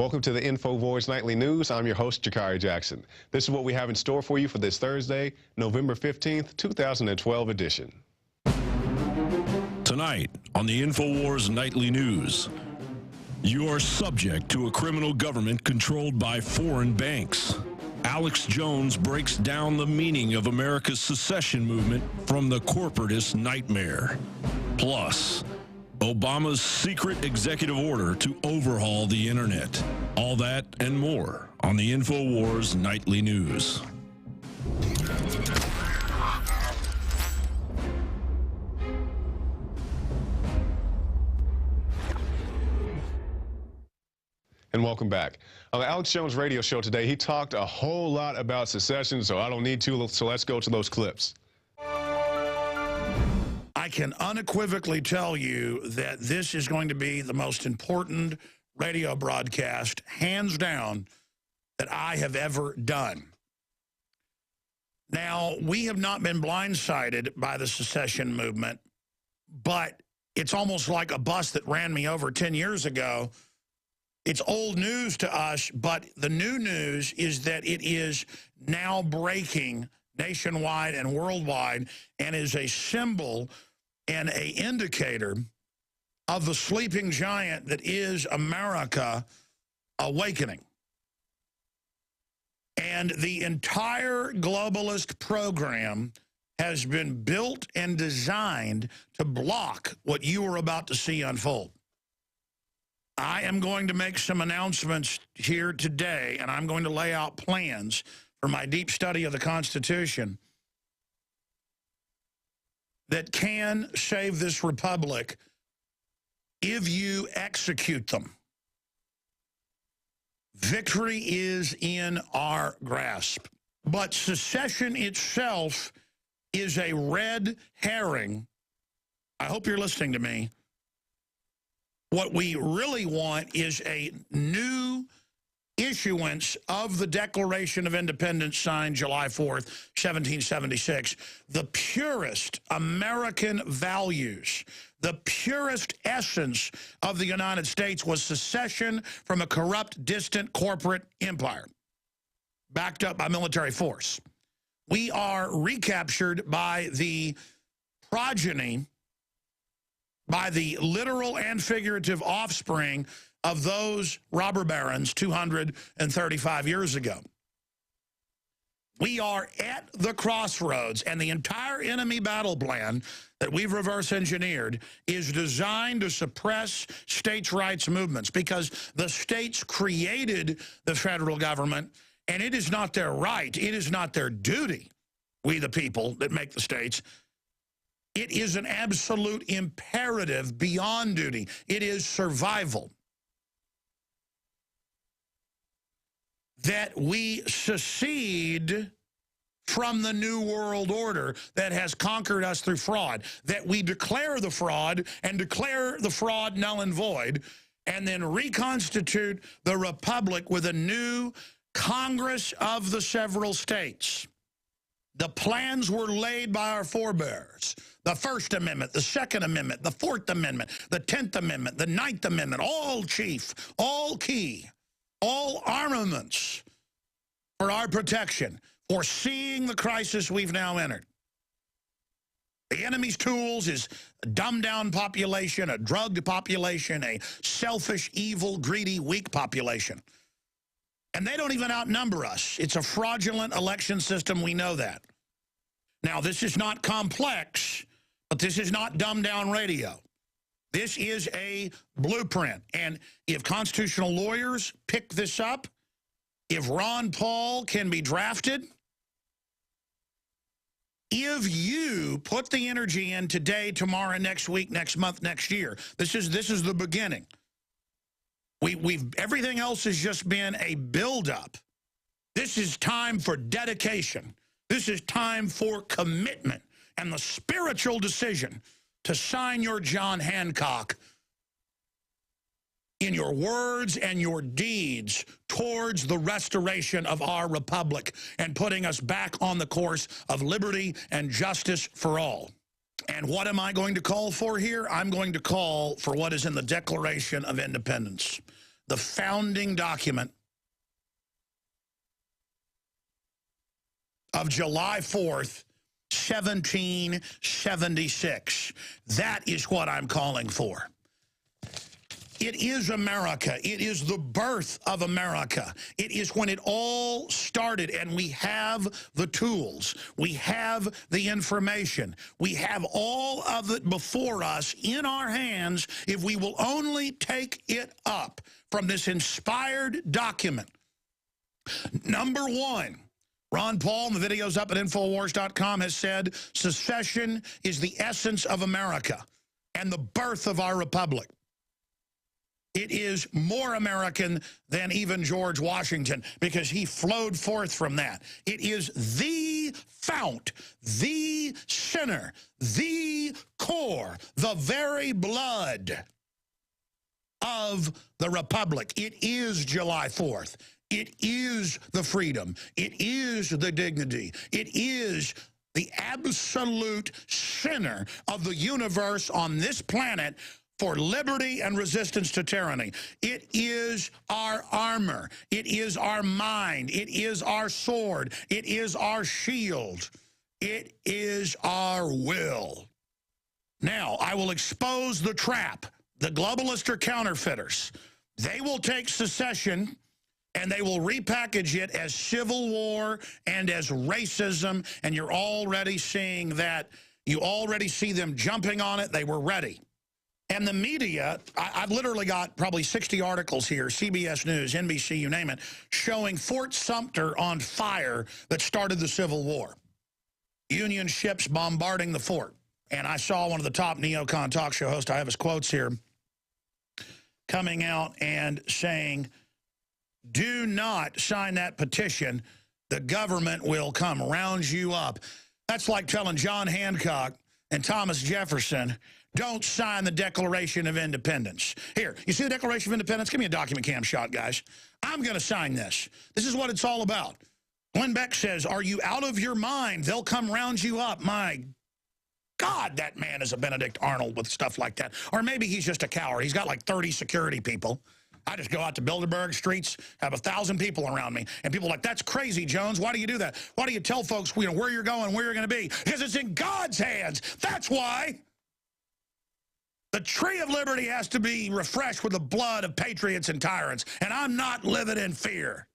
Welcome to the Infowars Nightly News. I'm your host, Jakari Jackson. This is what we have in store for you for this Thursday, November 15th, 2012 edition. Tonight on the Infowars Nightly News, you are subject to a criminal government controlled by foreign banks. Alex Jones breaks down the meaning of America's secession movement from the corporatist nightmare. Plus, Obama's secret executive order to overhaul the internet. All that and more on the Infowars Nightly News. And welcome back. On the Alex Jones radio show today, he talked a whole lot about secession, so I don't need to, so let's go to those clips. I can unequivocally tell you that this is going to be the most important radio broadcast, hands down, that I have ever done. Now, we have not been blindsided by the secession movement, but it's almost like a bus that ran me over 10 years ago. It's old news to us, but the new news is that it is now breaking nationwide and worldwide and is a symbol and an indicator of the sleeping giant that is America awakening. And the entire globalist program has been built and designed to block what you are about to see unfold. I am going to make some announcements here today, and I'm going to lay out plans for my deep study of the Constitution that can save this republic if you execute them. Victory is in our grasp. But secession itself is a red herring. I hope you're listening to me. What we really want is a new issuance of the Declaration of Independence signed July 4th, 1776. The purest American values, the purest essence of the United States was secession from a corrupt, distant corporate empire, backed up by military force. We are recaptured by the progeny, by the literal and figurative offspring of those robber barons 235 years ago. We are at the crossroads, and the entire enemy battle plan that we've reverse engineered is designed to suppress states' rights movements, because the states created the federal government, and it is not their right, it is not their duty, we the people that make the states. It is an absolute imperative beyond duty. It is survival. That we secede from the New World Order that has conquered us through fraud. That we declare the fraud and declare the fraud null and void, and then reconstitute the republic with a new Congress of the several states. The plans were laid by our forebears. The First Amendment, the Second Amendment, the Fourth Amendment, the 10th Amendment, the 9th Amendment, all chief, all key, all armaments for our protection, foreseeing the crisis we've now entered. The enemy's tools is a dumbed-down population, a drugged population, a selfish, evil, greedy, weak population. And they don't even outnumber us. It's a fraudulent election system, we know that. Now, this is not complex, but this is not dumbed-down radio. This is a blueprint. And if constitutional lawyers pick this up, if Ron Paul can be drafted, if you put the energy in today, tomorrow, next week, next month, next year, this is the beginning. Everything else has just been a buildup. This is time for dedication. This is time for commitment and the spiritual decision to sign your John Hancock in your words and your deeds towards the restoration of our republic and putting us back on the course of liberty and justice for all. And what am I going to call for here? I'm going to call for what is in the Declaration of Independence. the founding document of July 4th, 1776. That is what I'm calling for. It is America. It is the birth of America. It is when it all started, and we have the tools. We have the information. We have all of it before us in our hands if we will only take it up from this inspired document. Number one, Ron Paul, and the video's up at Infowars.com, has said secession is the essence of America and the birth of our republic. It is more American than even George Washington because he flowed forth from that. It is the fount, the center, the core, the very blood of the republic. It is July 4th. It is the freedom. It is the dignity. It is the absolute center of the universe on this planet for liberty and resistance to tyranny. It is our armor. It is our mind. It is our sword. It is our shield. It is our will. Now, I will expose the trap. The globalists are counterfeiters. They will take secession and they will repackage it as civil war and as racism, and you're already seeing that. You already see them jumping on it. They were ready. And the media, I've literally got probably 60 articles here, CBS News, NBC, you name it, showing Fort Sumter on fire that started the Civil War. Union ships bombarding the fort. And I saw one of the top neocon talk show hosts, I have his quotes here, coming out and saying, do not sign that petition. The government will come round you up. That's like telling John Hancock and Thomas Jefferson, don't sign the Declaration of Independence. Here, you see the Declaration of Independence? Give me a document cam shot, guys. I'm going to sign this. This is what it's all about. Glenn Beck says, are you out of your mind? They'll come round you up. My God, that man is a Benedict Arnold with stuff like that. Or maybe he's just a coward. He's got like 30 security people. I just go out to Bilderberg streets, have 1,000 people around me, and people are like, that's crazy, Jones. Why do you do that? Why do you tell folks where you're going, where you're going to be? Because it's in God's hands. That's why. The tree of liberty has to be refreshed with the blood of patriots and tyrants, and I'm not living in fear.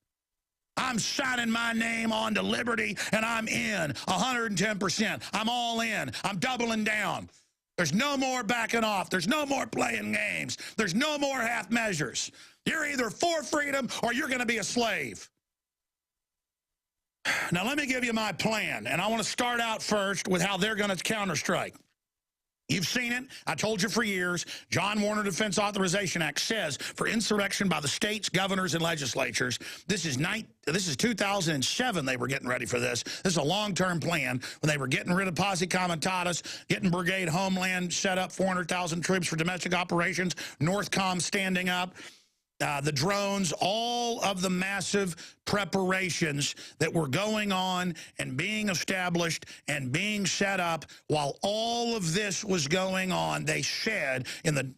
I'm signing my name on to liberty, and I'm in 110%. I'm all in. I'm doubling down. There's no more backing off. There's no more playing games. There's no more half measures. You're either for freedom or you're going to be a slave. Now, let me give you my plan, and I want to start out first with how they're going to counterstrike. You've seen it. I told you for years. John Warner Defense Authorization Act says for insurrection by the states, governors, and legislatures. This is 2007 they were getting ready for this. This is a long-term plan when they were getting rid of Posse Comitatus, getting Brigade Homeland set up, 400,000 troops for domestic operations, Northcom standing up. The drones, all of the massive preparations that were going on and being established and being set up while all of this was going on, they said in the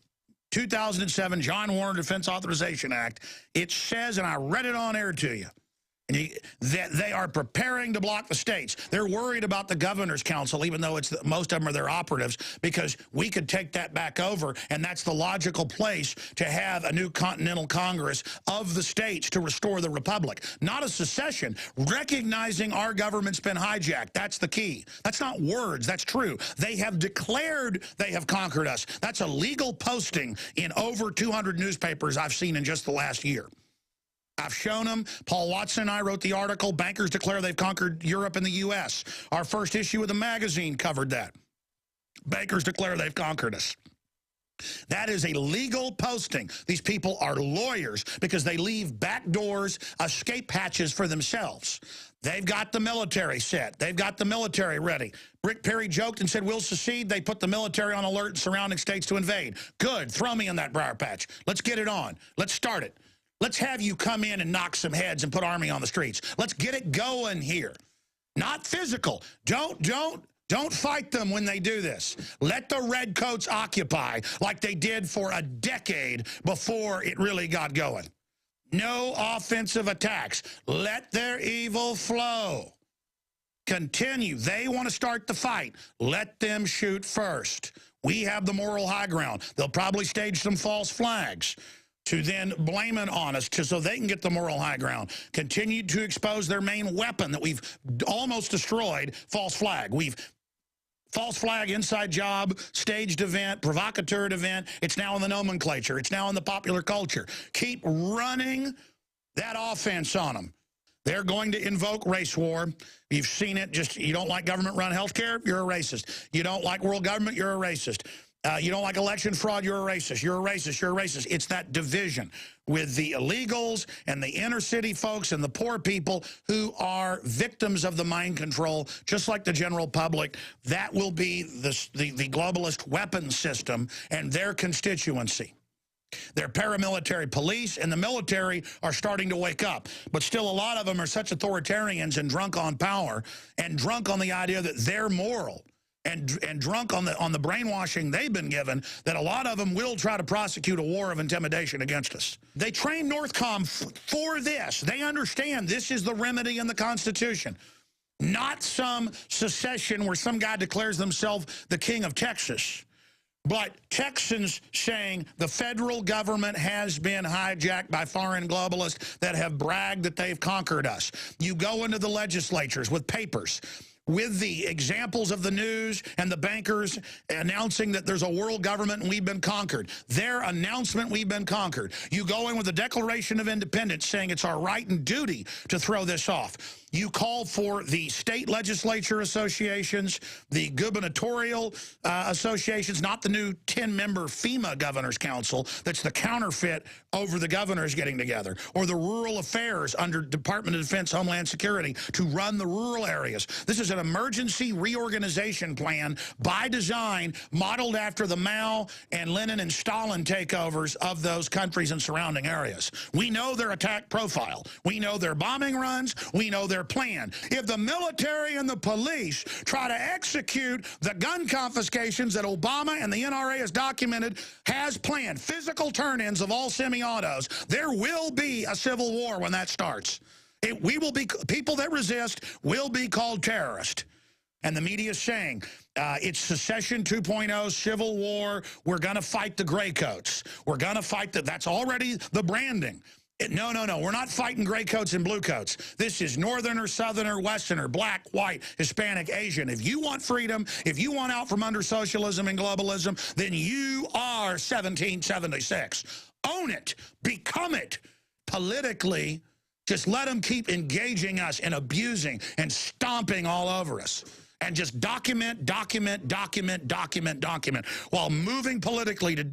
2007 John Warner Defense Authorization Act, it says, and I read it on air to you, that they are preparing to block the states. They're worried about the governor's council, even though most of them are their operatives, because we could take that back over, and that's the logical place to have a new continental Congress of the states to restore the republic. Not a secession, recognizing our government's been hijacked. That's the key. That's not words. That's true. They have declared they have conquered us. That's a legal posting in over 200 newspapers I've seen in just the last year. I've shown them. Paul Watson and I wrote the article, Bankers Declare They've Conquered Europe and the U.S. Our first issue of the magazine covered that. Bankers declare they've conquered us. That is a legal posting. These people are lawyers because they leave back doors, escape hatches for themselves. They've got the military set. They've got the military ready. Rick Perry joked and said, we'll secede. They put the military on alert in surrounding states to invade. Good. Throw me in that briar patch. Let's get it on. Let's start it. Let's have you come in and knock some heads and put army on the streets. Let's get it going here. Not physical. Don't Don't fight them when they do this. Let the redcoats occupy like they did for a decade before it really got going. No offensive attacks. Let their evil flow. Continue. They want to start the fight. Let them shoot first. We have the moral high ground. They'll probably stage some false flags to then blame it on us so they can get the moral high ground. Continue to expose their main weapon that we've almost destroyed, false flag. We've false flag, inside job, staged event, provocateur event. It's now in the nomenclature. It's now in the popular culture. Keep running that offense on them. They're going to invoke race war. You've seen it. Just, you don't like government-run health care, you're a racist. You don't like world government, you're a racist. You don't like election fraud, you're a racist. You're a racist, you're a racist. It's that division with the illegals and the inner city folks and the poor people who are victims of the mind control, just like the general public. That will be the globalist weapon system and their constituency. Their paramilitary police and the military are starting to wake up. But still, a lot of them are such authoritarians and drunk on power and drunk on the idea that they're moral. And drunk on the brainwashing they've been given, that a lot of them will try to prosecute a war of intimidation against us. They train Northcom for this. They understand this is the remedy in the Constitution. Not some secession where some guy declares themselves the king of Texas. But Texans saying the federal government has been hijacked by foreign globalists that have bragged that they've conquered us. You go into the legislatures with papers with the examples of the news and the bankers announcing that there's a world government and we've been conquered. Their announcement, we've been conquered. You go in with the Declaration of Independence saying it's our right and duty to throw this off. You call for the state legislature associations, the gubernatorial associations, not the new 10-member FEMA Governor's Council that's the counterfeit over the governors getting together, or the rural affairs under Department of Defense, Homeland Security to run the rural areas. This is an emergency reorganization plan by design, modeled after the Mao and Lenin and Stalin takeovers of those countries and surrounding areas. We know their attack profile. We know their bombing runs. We know their plan. If the military and the police try to execute the gun confiscations that Obama and the NRA has documented, has planned, physical turn-ins of all semi-autos, there will be a civil war when that starts. We will be, people that resist will be called terrorists. And the media is saying it's secession 2.0, civil war. We're going to fight the gray coats. We're going to fight that's already the branding. No, we're not fighting gray coats and blue coats. This is northerner, southerner, westerner, black, white, Hispanic, Asian. If you want freedom, if you want out from under socialism and globalism, then you are 1776. Own it. Become it. Politically, just let them keep engaging us and abusing and stomping all over us. And just document, while moving politically to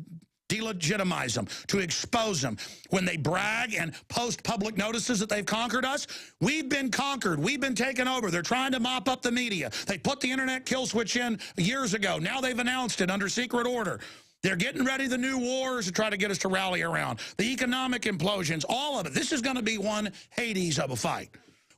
delegitimize them, to expose them. When they brag and post public notices that they've conquered us, we've been conquered. We've been taken over. They're trying to mop up the media. They put the internet kill switch in years ago. Now they've announced it under secret order. They're getting ready the new wars to try to get us to rally around. The economic implosions, all of it. This is going to be one Hades of a fight.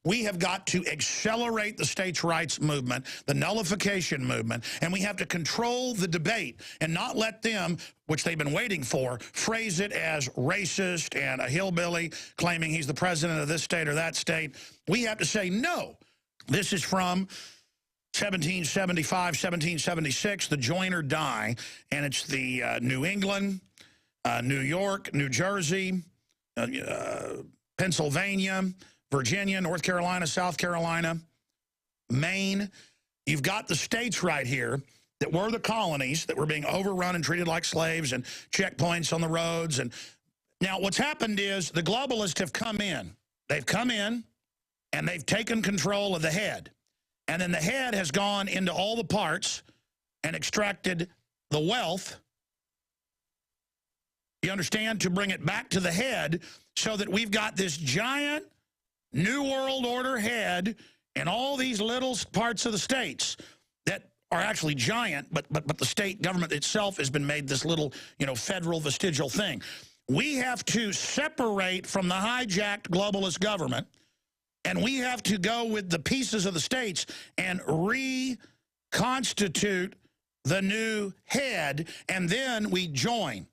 We have got to accelerate the states' rights movement, the nullification movement, and we have to control the debate and not let them, which they've been waiting for, phrase it as racist and a hillbilly claiming he's the president of this state or that state. We have to say, no, this is from 1775, 1776, the join or die, and it's the New England, New York, New Jersey, Pennsylvania, Virginia, North Carolina, South Carolina, Maine. You've got the states right here that were the colonies that were being overrun and treated like slaves, and checkpoints on the roads. And now what's happened is the globalists have come in. They've come in and they've taken control of the head. And then the head has gone into all the parts and extracted the wealth, you understand, to bring it back to the head, so that we've got this giant New World Order head and all these little parts of the states that are actually giant, but the state government itself has been made this little, federal vestigial thing. We have to separate from the hijacked globalist government, and we have to go with the pieces of the states and constitute the new head, and then we join.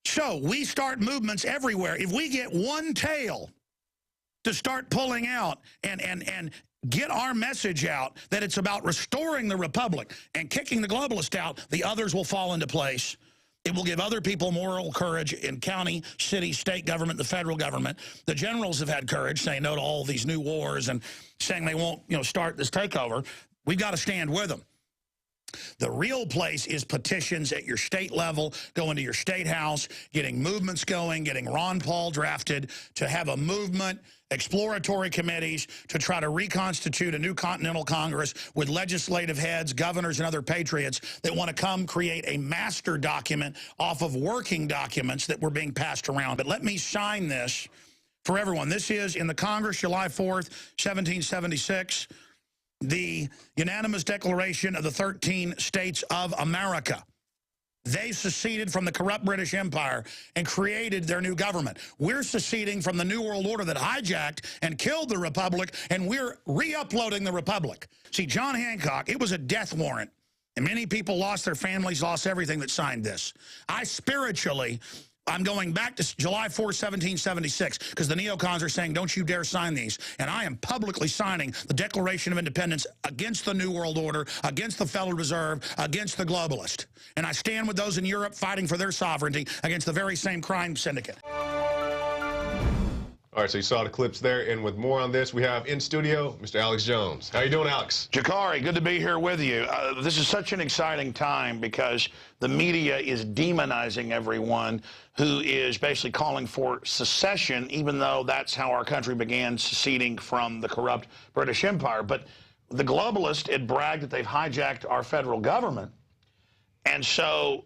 So we start movements everywhere. If we get one tail to start pulling out and get our message out that it's about restoring the republic and kicking the globalist out, the others will fall into place. It will give other people moral courage in county, city, state government, the federal government. The generals have had courage saying no to all these new wars and saying they won't, start this takeover. We've got to stand with them. The real place is petitions at your state level, going to your state house, getting movements going, getting Ron Paul drafted to have a movement, exploratory committees to try to reconstitute a new Continental Congress with legislative heads, governors, and other patriots that want to come create a master document off of working documents that were being passed around. But let me sign this for everyone. This is in the Congress, July 4th, 1776. The unanimous declaration of the 13 states of America. They seceded from the corrupt British Empire and created their new government. We're seceding from the New World Order that hijacked and killed the Republic, and we're re-uploading the Republic. See, John Hancock, it was a death warrant, and many people lost their families, lost everything that signed this. I'm going back to July 4, 1776, because the neocons are saying, don't you dare sign these. And I am publicly signing the Declaration of Independence against the New World Order, against the Federal Reserve, against the globalist. And I stand with those in Europe fighting for their sovereignty against the very same crime syndicate. All right, so you saw the clips there, and with more on this, we have in studio Mr. Alex Jones. How you doing, Alex? Jakari, good to be here with you. This is such an exciting time because the media is demonizing everyone who is basically calling for secession, even though that's how our country began seceding from the corrupt British Empire. But the globalists had bragged that they've hijacked our federal government. And so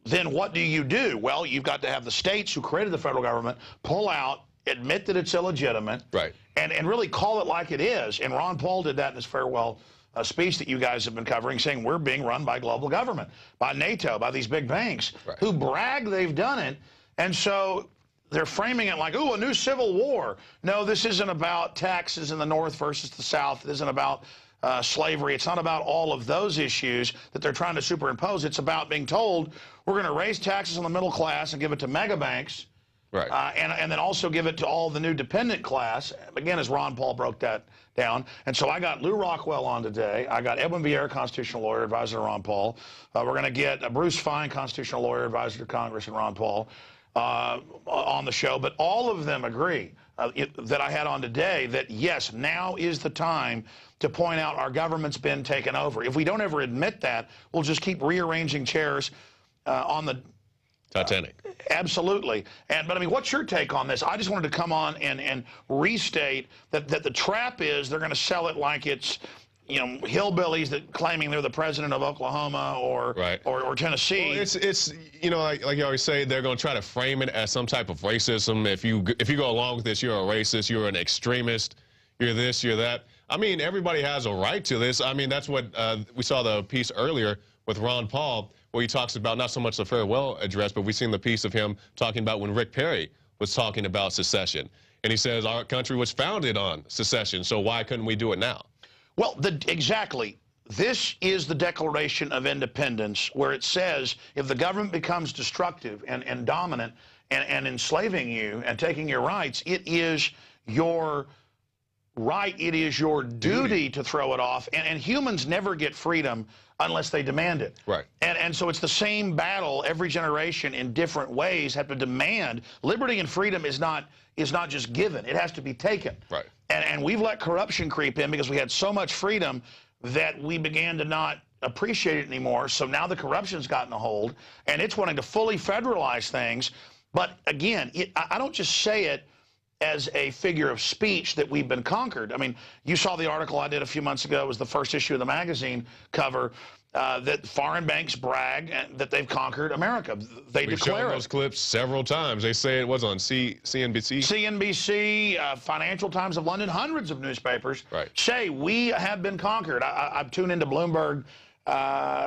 then what do? Well, you've got to have the states who created the federal government pull out, admit that it's illegitimate, right, and really call it like it is. And Ron Paul did that in his farewell speech that you guys have been covering, saying we're being run by global government, by NATO, by these big banks, right, who brag they've done it. And so they're framing it like, ooh, a new civil war. No, this isn't about taxes in the North versus the South. It isn't about slavery. It's not about all of those issues that they're trying to superimpose. It's about being told we're going to raise taxes on the middle class and give it to mega banks. Right. And then also give it to all the new dependent class, again, as Ron Paul broke that down. And so I got Lew Rockwell on today. I got Edwin Vieira, constitutional lawyer, advisor to Ron Paul. We're going to get Bruce Fine, constitutional lawyer, advisor to Congress, and Ron Paul on the show. But all of them agree that I had on today that, yes, now is the time to point out our government's been taken over. If we don't ever admit that, we'll just keep rearranging chairs on the Titanic. Absolutely. But I mean, what's your take on this? I just wanted to come on and restate that the trap is they're going to sell it like it's, hillbillies that claiming they're the president of Oklahoma or Tennessee. Well, it's like you always say, they're going to try to frame it as some type of racism. If you go along with this, you're a racist, you're an extremist, you're this, you're that. I mean, everybody has a right to this. I mean, that's what we saw the piece earlier with Ron Paul, where he talks about not so much the farewell address, but we've seen the piece of him talking about when Rick Perry was talking about secession. And he says our country was founded on secession, so why couldn't we do it now? Well, exactly. This is the Declaration of Independence, where it says if the government becomes destructive and dominant and enslaving you and taking your rights, it is your right, it is your duty to throw it off. And humans never get freedom unless they demand it. Right. And so it's the same battle. Every generation in different ways have to demand. Liberty and freedom is not just given. It has to be taken. Right. And we've let corruption creep in because we had so much freedom that we began to not appreciate it anymore. So now the corruption's gotten a hold, and it's wanting to fully federalize things. But again, I don't just say it as a figure of speech that we've been conquered. I mean, you saw the article I did a few months ago. It was the first issue of the magazine cover that foreign banks brag that they've conquered America. We've declare shown those clips several times. They say it was on CNBC. CNBC, Financial Times of London, hundreds of newspapers say we have been conquered. I've tuned into Bloomberg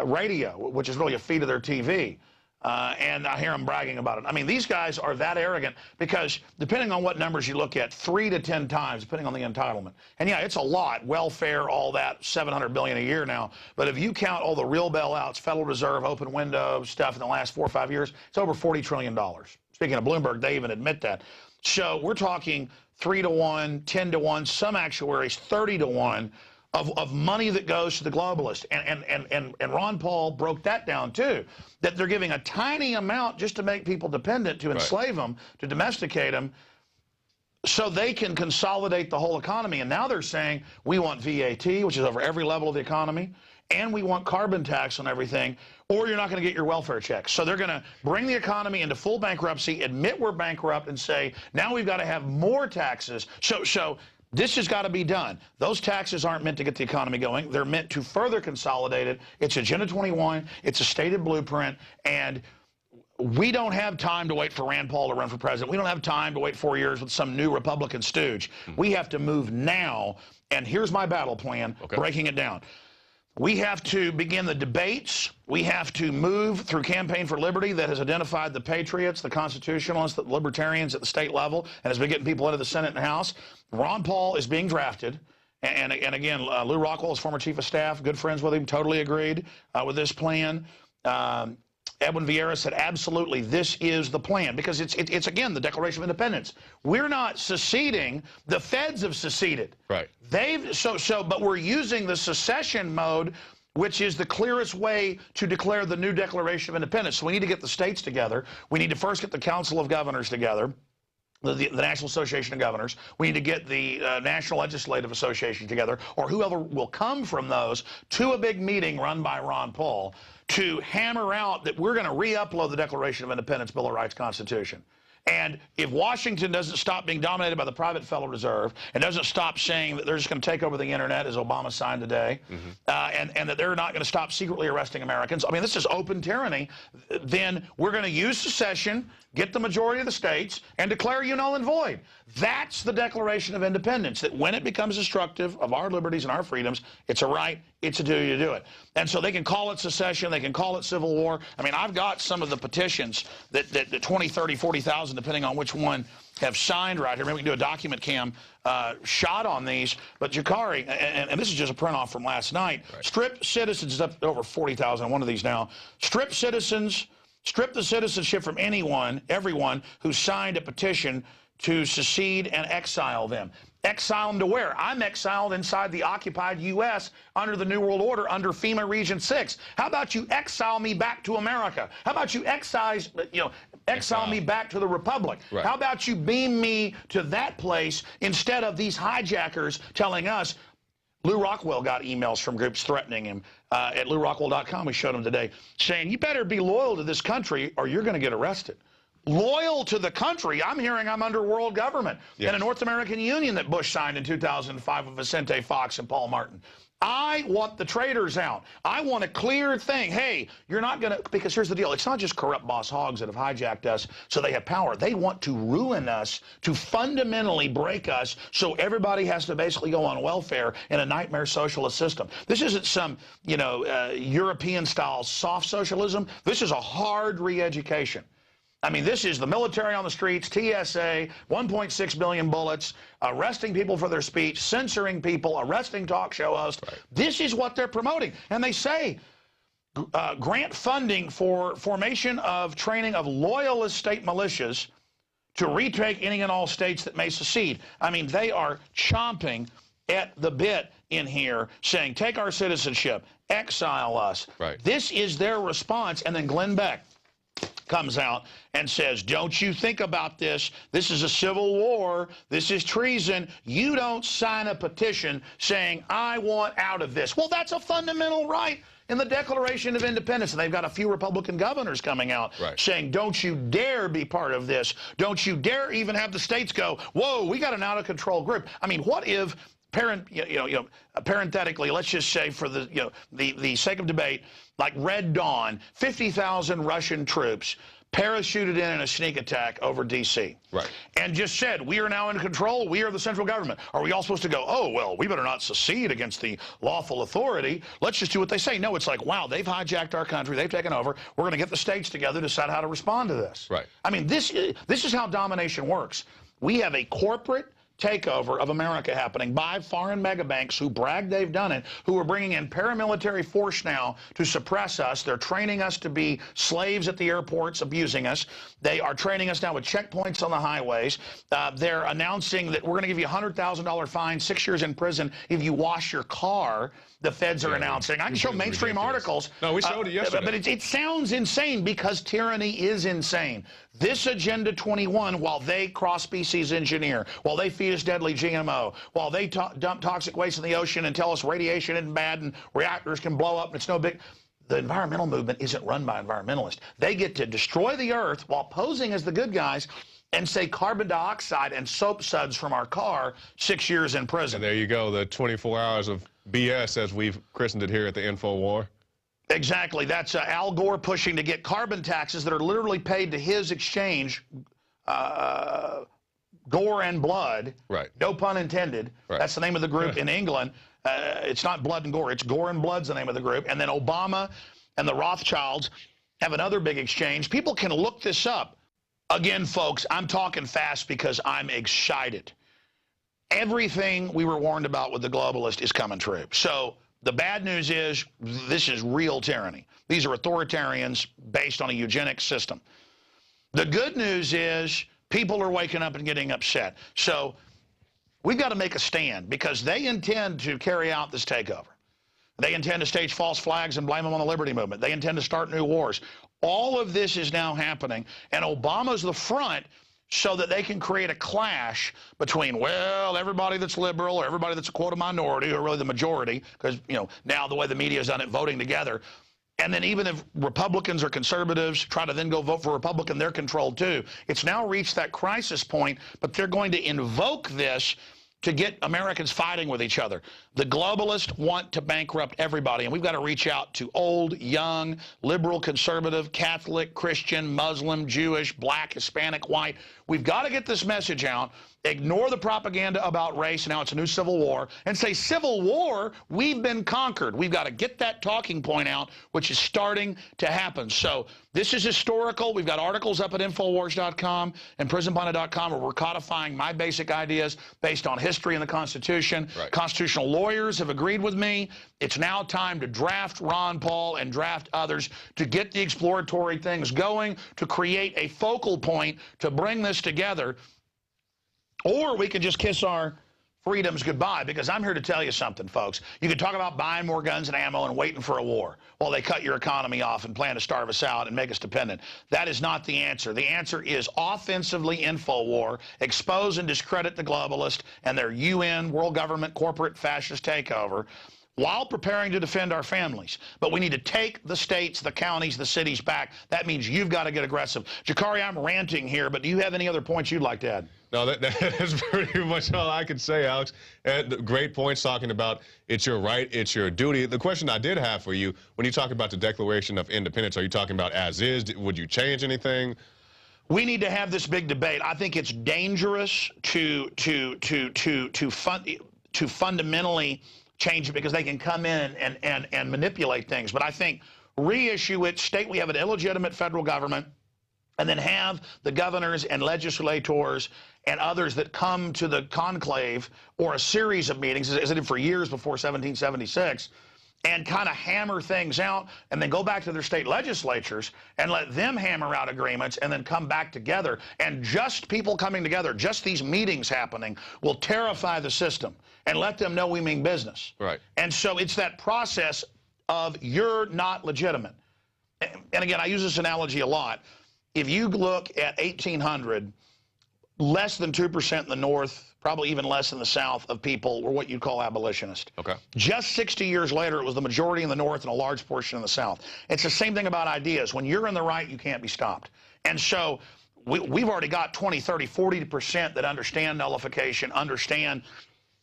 radio, which is really a feed of their TV. And I hear them bragging about it. I mean, these guys are that arrogant because depending on what numbers you look at, 3 to 10 times, depending on the entitlement. And yeah, it's a lot. Welfare, all that, $700 billion a year now. But if you count all the real bailouts, Federal Reserve, open window stuff in the last 4 or 5 years, it's over $40 trillion. Speaking of Bloomberg, they even admit that. So we're talking 3 to 1, 10 to 1, some actuaries 30 to 1. Of money that goes to the globalists. And Ron Paul broke that down, too, that they're giving a tiny amount just to make people dependent, to enslave them, to domesticate them, so they can consolidate the whole economy. And now they're saying, we want VAT, which is over every level of the economy, and we want carbon tax on everything, or you're not going to get your welfare checks. So they're going to bring the economy into full bankruptcy, admit we're bankrupt, and say, now we've got to have more taxes. So this has got to be done. Those taxes aren't meant to get the economy going. They're meant to further consolidate it. It's Agenda 21. It's a stated blueprint. And we don't have time to wait for Rand Paul to run for president. We don't have time to wait 4 years with some new Republican stooge. We have to move now. And here's my battle plan, breaking it down. We have to begin the debates. We have to move through Campaign for Liberty that has identified the patriots, the constitutionalists, the libertarians at the state level, and has been getting people into the Senate and House. Ron Paul is being drafted. And again, Lew Rockwell is former chief of staff, good friends with him, totally agreed with this plan. Edwin Vieira said, absolutely, this is the plan, because it's again, the Declaration of Independence. We're not seceding. The feds have seceded. Right. But we're using the secession mode, which is the clearest way to declare the new Declaration of Independence. So we need to get the states together. We need to first get the Council of Governors together. The National Association of Governors. We need to get the National Legislative Association together, or whoever will come from those, to a big meeting run by Ron Paul to hammer out that we're going to re-upload the Declaration of Independence, Bill of Rights, Constitution. And if Washington doesn't stop being dominated by the private Federal Reserve and doesn't stop saying that they're just going to take over the internet, as Obama signed today, and that they're not going to stop secretly arresting Americans, I mean, this is open tyranny, then we're going to use secession, get the majority of the states, and declare you null and void. That's the Declaration of Independence, that when it becomes destructive of our liberties and our freedoms, it's a right, it's a duty to do it. And so they can call it secession, they can call it civil war. I mean, I've got some of the petitions that 20, 30, 40,000, depending on which one, have signed right here. Maybe we can do a document cam shot on these. But Jakari, and this is just a print off from last night, stripped citizens, up over 40,000 on one of these now, stripped citizens, strip the citizenship from everyone who signed a petition to secede and exile them. Exile them to where? I'm exiled inside the occupied U.S. under the New World Order, under FEMA Region 6. How about you exile me back to America? How about you exile me back to the Republic? Right. How about you beam me to that place instead of these hijackers telling us? Lew Rockwell got emails from groups threatening him at LewRockwell.com. We showed him today, saying, you better be loyal to this country or you're going to get arrested. Loyal to the country. I'm hearing I'm under world government and a North American Union that Bush signed in 2005 with Vicente Fox and Paul Martin. I want the traitors out. I want a clear thing. Hey, you're not going to, because here's the deal. It's not just corrupt boss hogs that have hijacked us so they have power. They want to ruin us, to fundamentally break us so everybody has to basically go on welfare in a nightmare socialist system. This isn't some, European-style soft socialism. This is a hard re-education. I mean, this is the military on the streets, TSA, 1.6 billion bullets, arresting people for their speech, censoring people, arresting talk show hosts. Right. This is what they're promoting. And they say grant funding for formation of training of loyalist state militias to retake any and all states that may secede. I mean, they are chomping at the bit in here, saying, take our citizenship, exile us. Right. This is their response. And then Glenn Beck comes out and says, don't you think about this. This is a civil war. This is treason. You don't sign a petition saying, I want out of this. Well, that's a fundamental right in the Declaration of Independence. And they've got a few Republican governors coming out saying, don't you dare be part of this. Don't you dare even have the states go, whoa, we got an out-of-control group. I mean, what if, parenthetically, let's just say for the sake of debate, like Red Dawn, 50,000 Russian troops parachuted in a sneak attack over D.C. Right. And just said, we are now in control, we are the central government. Are we all supposed to go, oh, well, we better not secede against the lawful authority, let's just do what they say? No, it's like, wow, they've hijacked our country, they've taken over, we're going to get the states together to decide how to respond to this. Right. I mean, this is how domination works. We have a corporate takeover of America happening by foreign mega banks who brag they've done it, who are bringing in paramilitary force now to suppress us. They're training us to be slaves at the airports, abusing us. They are training us now with checkpoints on the highways. They're announcing that we're going to give you a $100,000 fine, 6 years in prison if you wash your car. The feds are announcing. I can show mainstream articles. No, we showed it yesterday. But it sounds insane because tyranny is insane. This Agenda 21, while they cross-species engineer, while they feed us deadly GMO, while they dump toxic waste in the ocean and tell us radiation isn't bad and reactors can blow up and it's no big... The environmental movement isn't run by environmentalists. They get to destroy the earth while posing as the good guys and say carbon dioxide and soap suds from our car, 6 years in prison. And there you go, the 24 hours of BS, as we've christened it here at the Infowars. Exactly. That's Al Gore pushing to get carbon taxes that are literally paid to his exchange, Gore and Blood. Right. No pun intended. Right. That's the name of the group in England. It's not Blood and Gore. It's Gore and Blood's the name of the group. And then Obama and the Rothschilds have another big exchange. People can look this up. Again, folks, I'm talking fast because I'm excited. Everything we were warned about with the globalist is coming true. So the bad news is this is real tyranny. These are authoritarians based on a eugenic system. The good news is people are waking up and getting upset. So we've got to make a stand because they intend to carry out this takeover. They intend to stage false flags and blame them on the liberty movement. They intend to start new wars. All of this is now happening, and Obama's the front so that they can create a clash between, well, everybody that's liberal or everybody that's a quota minority or really the majority, because, you know, now the way the media has done it, voting together. And then even if Republicans or conservatives try to then go vote for Republican, they're controlled too. It's now reached that crisis point, but they're going to invoke this to get Americans fighting with each other. The globalists want to bankrupt everybody, and we've got to reach out to old, young, liberal, conservative, Catholic, Christian, Muslim, Jewish, black, Hispanic, white. We've got to get this message out, ignore the propaganda about race, now it's a new civil war, and say, civil war, we've been conquered. We've got to get that talking point out, which is starting to happen. So this is historical. We've got articles up at Infowars.com and PrisonPlanet.com where we're codifying my basic ideas based on history and the Constitution. Right. Constitutional lawyers have agreed with me. It's now time to draft Ron Paul and draft others to get the exploratory things going, to create a focal point to bring this together. Or we can just kiss our freedoms goodbye, because I'm here to tell you something, folks. You can talk about buying more guns and ammo and waiting for a war while they cut your economy off and plan to starve us out and make us dependent. That is not the answer. The answer is offensively InfoWar, expose and discredit the globalist and their UN, world government, corporate, fascist takeover, while preparing to defend our families. But we need to take the states, the counties, the cities back. That means you've got to get aggressive. Jakari, I'm ranting here, but do you have any other points you'd like to add? No, that's pretty much all I can say, Alex. Great points talking about it's your right, it's your duty. The question I did have for you, when you talk about the Declaration of Independence, are you talking about as is? Would you change anything? We need to have this big debate. I think it's dangerous to fundamentally change it because they can come in and manipulate things. But I think reissue it, state we have an illegitimate federal government, and then have the governors and legislators and others that come to the conclave or a series of meetings, as it did for years before 1776, and kind of hammer things out and then go back to their state legislatures and let them hammer out agreements and then come back together. And just people coming together, just these meetings happening, will terrify the system and let them know we mean business. Right. And so it's that process of you're not legitimate. And again, I use this analogy a lot. If you look at 1800, less than 2% in the North, probably even less in the South, of people were what you'd call abolitionists. Okay. Just 60 years later, it was the majority in the North and a large portion in the South. It's the same thing about ideas. When you're in the right, you can't be stopped. And so we've already got 20, 30, 40% that understand nullification, understand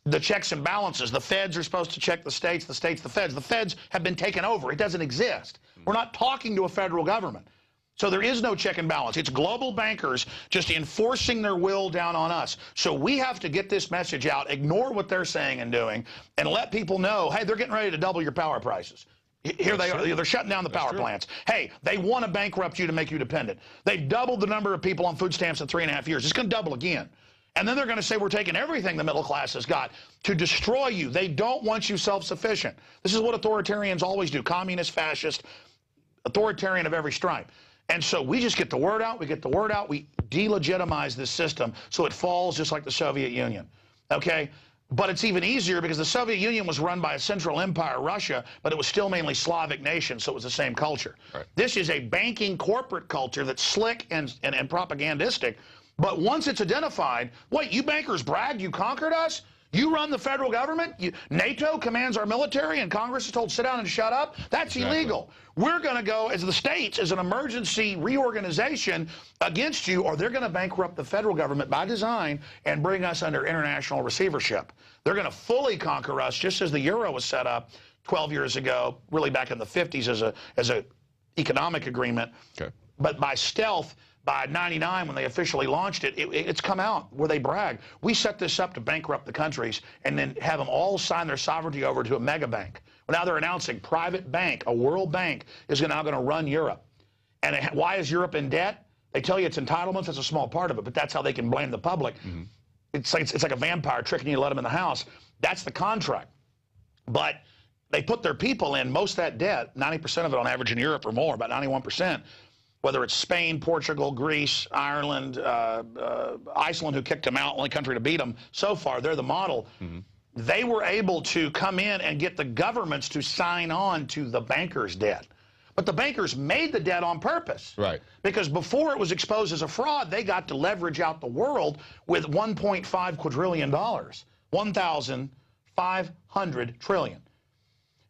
the checks and balances. The feds are supposed to check the states, the feds. The feds have been taken over. It doesn't exist. We're not talking to a federal government. So there is no check and balance. It's global bankers just enforcing their will down on us. So we have to get this message out, ignore what they're saying and doing, and let people know, hey, they're getting ready to double your power prices. Here they are. They're shutting down the power plants. Hey, they want to bankrupt you to make you dependent. They've doubled the number of people on food stamps in 3.5 years. It's going to double again. And then they're going to say we're taking everything the middle class has got to destroy you. They don't want you self-sufficient. This is what authoritarians always do, communist, fascist, authoritarian of every stripe. And so we just get the word out, we delegitimize this system so it falls just like the Soviet Union, okay? But it's even easier because the Soviet Union was run by a central empire, Russia, but it was still mainly Slavic nations, so it was the same culture. Right. This is a banking corporate culture that's slick and propagandistic, but once it's identified, wait, you bankers bragged you conquered us? You run the federal government? NATO commands our military and Congress is told sit down and shut up? That's illegal. We're going to go, as the states, as an emergency reorganization against you, or they're going to bankrupt the federal government by design and bring us under international receivership. They're going to fully conquer us, just as the euro was set up 12 years ago, really back in the 50s as a economic agreement. Okay. But by stealth, by '99, when they officially launched it, it's come out where they brag. We set this up to bankrupt the countries and then have them all sign their sovereignty over to a mega bank. Well, now they're announcing private bank, a world bank, is now going to run Europe. And why is Europe in debt? They tell you it's entitlements. That's a small part of it, but that's how they can blame the public. Mm-hmm. It's like a vampire tricking you to let them in the house. That's the contract. But they put their people in most of that debt, 90% of it on average in Europe or more, about 91%. Whether it's Spain, Portugal, Greece, Ireland, Iceland, who kicked them out, only country to beat them so far, they're the model. Mm-hmm. They were able to come in and get the governments to sign on to the bankers' debt. But the bankers made the debt on purpose. Right. Because before it was exposed as a fraud, they got to leverage out the world with $1.5 quadrillion, 1,500 trillion.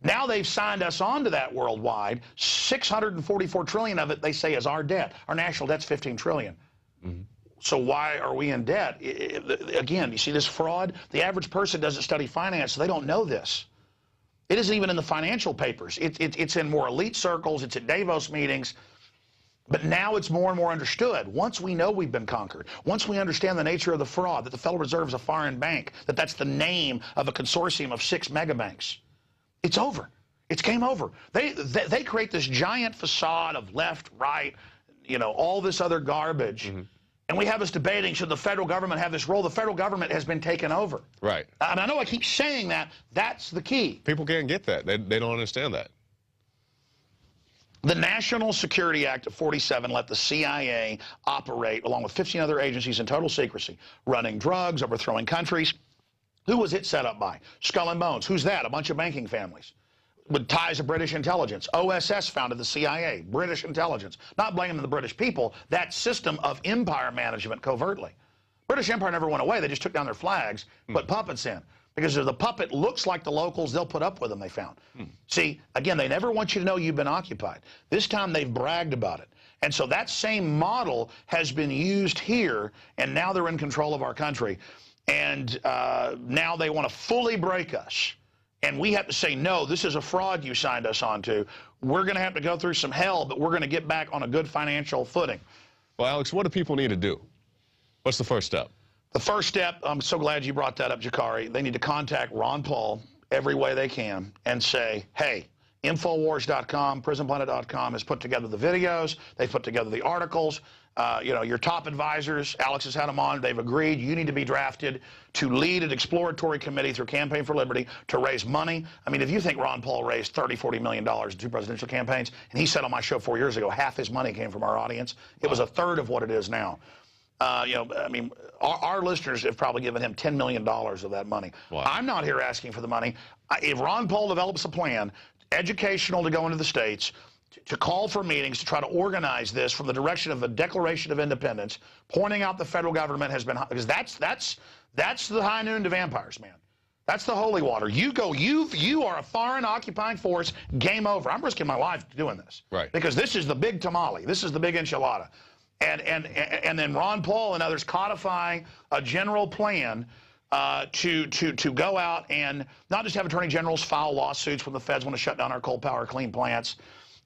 Now they've signed us on to that worldwide. 644 trillion of it, they say, is our debt. Our national debt's 15 trillion. Mm-hmm. So why are we in debt? Again, you see this fraud? The average person doesn't study finance, so they don't know this. It isn't even in the financial papers. It's in more elite circles. It's at Davos meetings. But now it's more and more understood. Once we know we've been conquered, once we understand the nature of the fraud, that the Federal Reserve is a foreign bank, that's the name of a consortium of 6 mega banks. It's over. It's game over. They create this giant facade of left, right, all this other garbage. Mm-hmm. And we have us debating, should the federal government have this role? The federal government has been taken over. Right. And I know I keep saying that. That's the key. People can't get that. They don't understand that. The National Security Act of '47 let the CIA operate, along with 15 other agencies, in total secrecy, running drugs, overthrowing countries. Who was it set up by? Skull and Bones. Who's that? A bunch of banking families with ties to British intelligence. OSS founded the CIA, British intelligence. Not blaming the British people, that system of empire management covertly. British Empire never went away. They just took down their flags, put puppets in. Because if the puppet looks like the locals, they'll put up with them, they found. See, again, they never want you to know you've been occupied. This time they've bragged about it. And so that same model has been used here, and now they're in control of our country. And now they want to fully break us. And we have to say, no, this is a fraud you signed us onto. We're going to have to go through some hell, but we're going to get back on a good financial footing. Well, Alex, what do people need to do? What's the first step? The first step, I'm so glad you brought that up, Jakari. They need to contact Ron Paul every way they can and say, hey, Infowars.com, PrisonPlanet.com has put together the videos. They've put together the articles. Your top advisors, Alex has had them on. They've agreed you need to be drafted to lead an exploratory committee through Campaign for Liberty to raise money. I mean, if you think Ron Paul raised $30, $40 million in 2 presidential campaigns, and he said on my show 4 years ago, half his money came from our audience. It was a third of what it is now. I mean, our listeners have probably given him $10 million of that money. Wow. I'm not here asking for the money. If Ron Paul develops a plan, educational to go into the states, to call for meetings, to try to organize this from the direction of a Declaration of Independence, pointing out the federal government has been, because that's the high noon to vampires, man. That's the holy water. You are a foreign occupying force, game over. I'm risking my life doing this. Right. Because this is the big tamale. This is the big enchilada. And then Ron Paul and others codify a general plan to go out and not just have attorney generals file lawsuits when the feds want to shut down our coal power clean plants,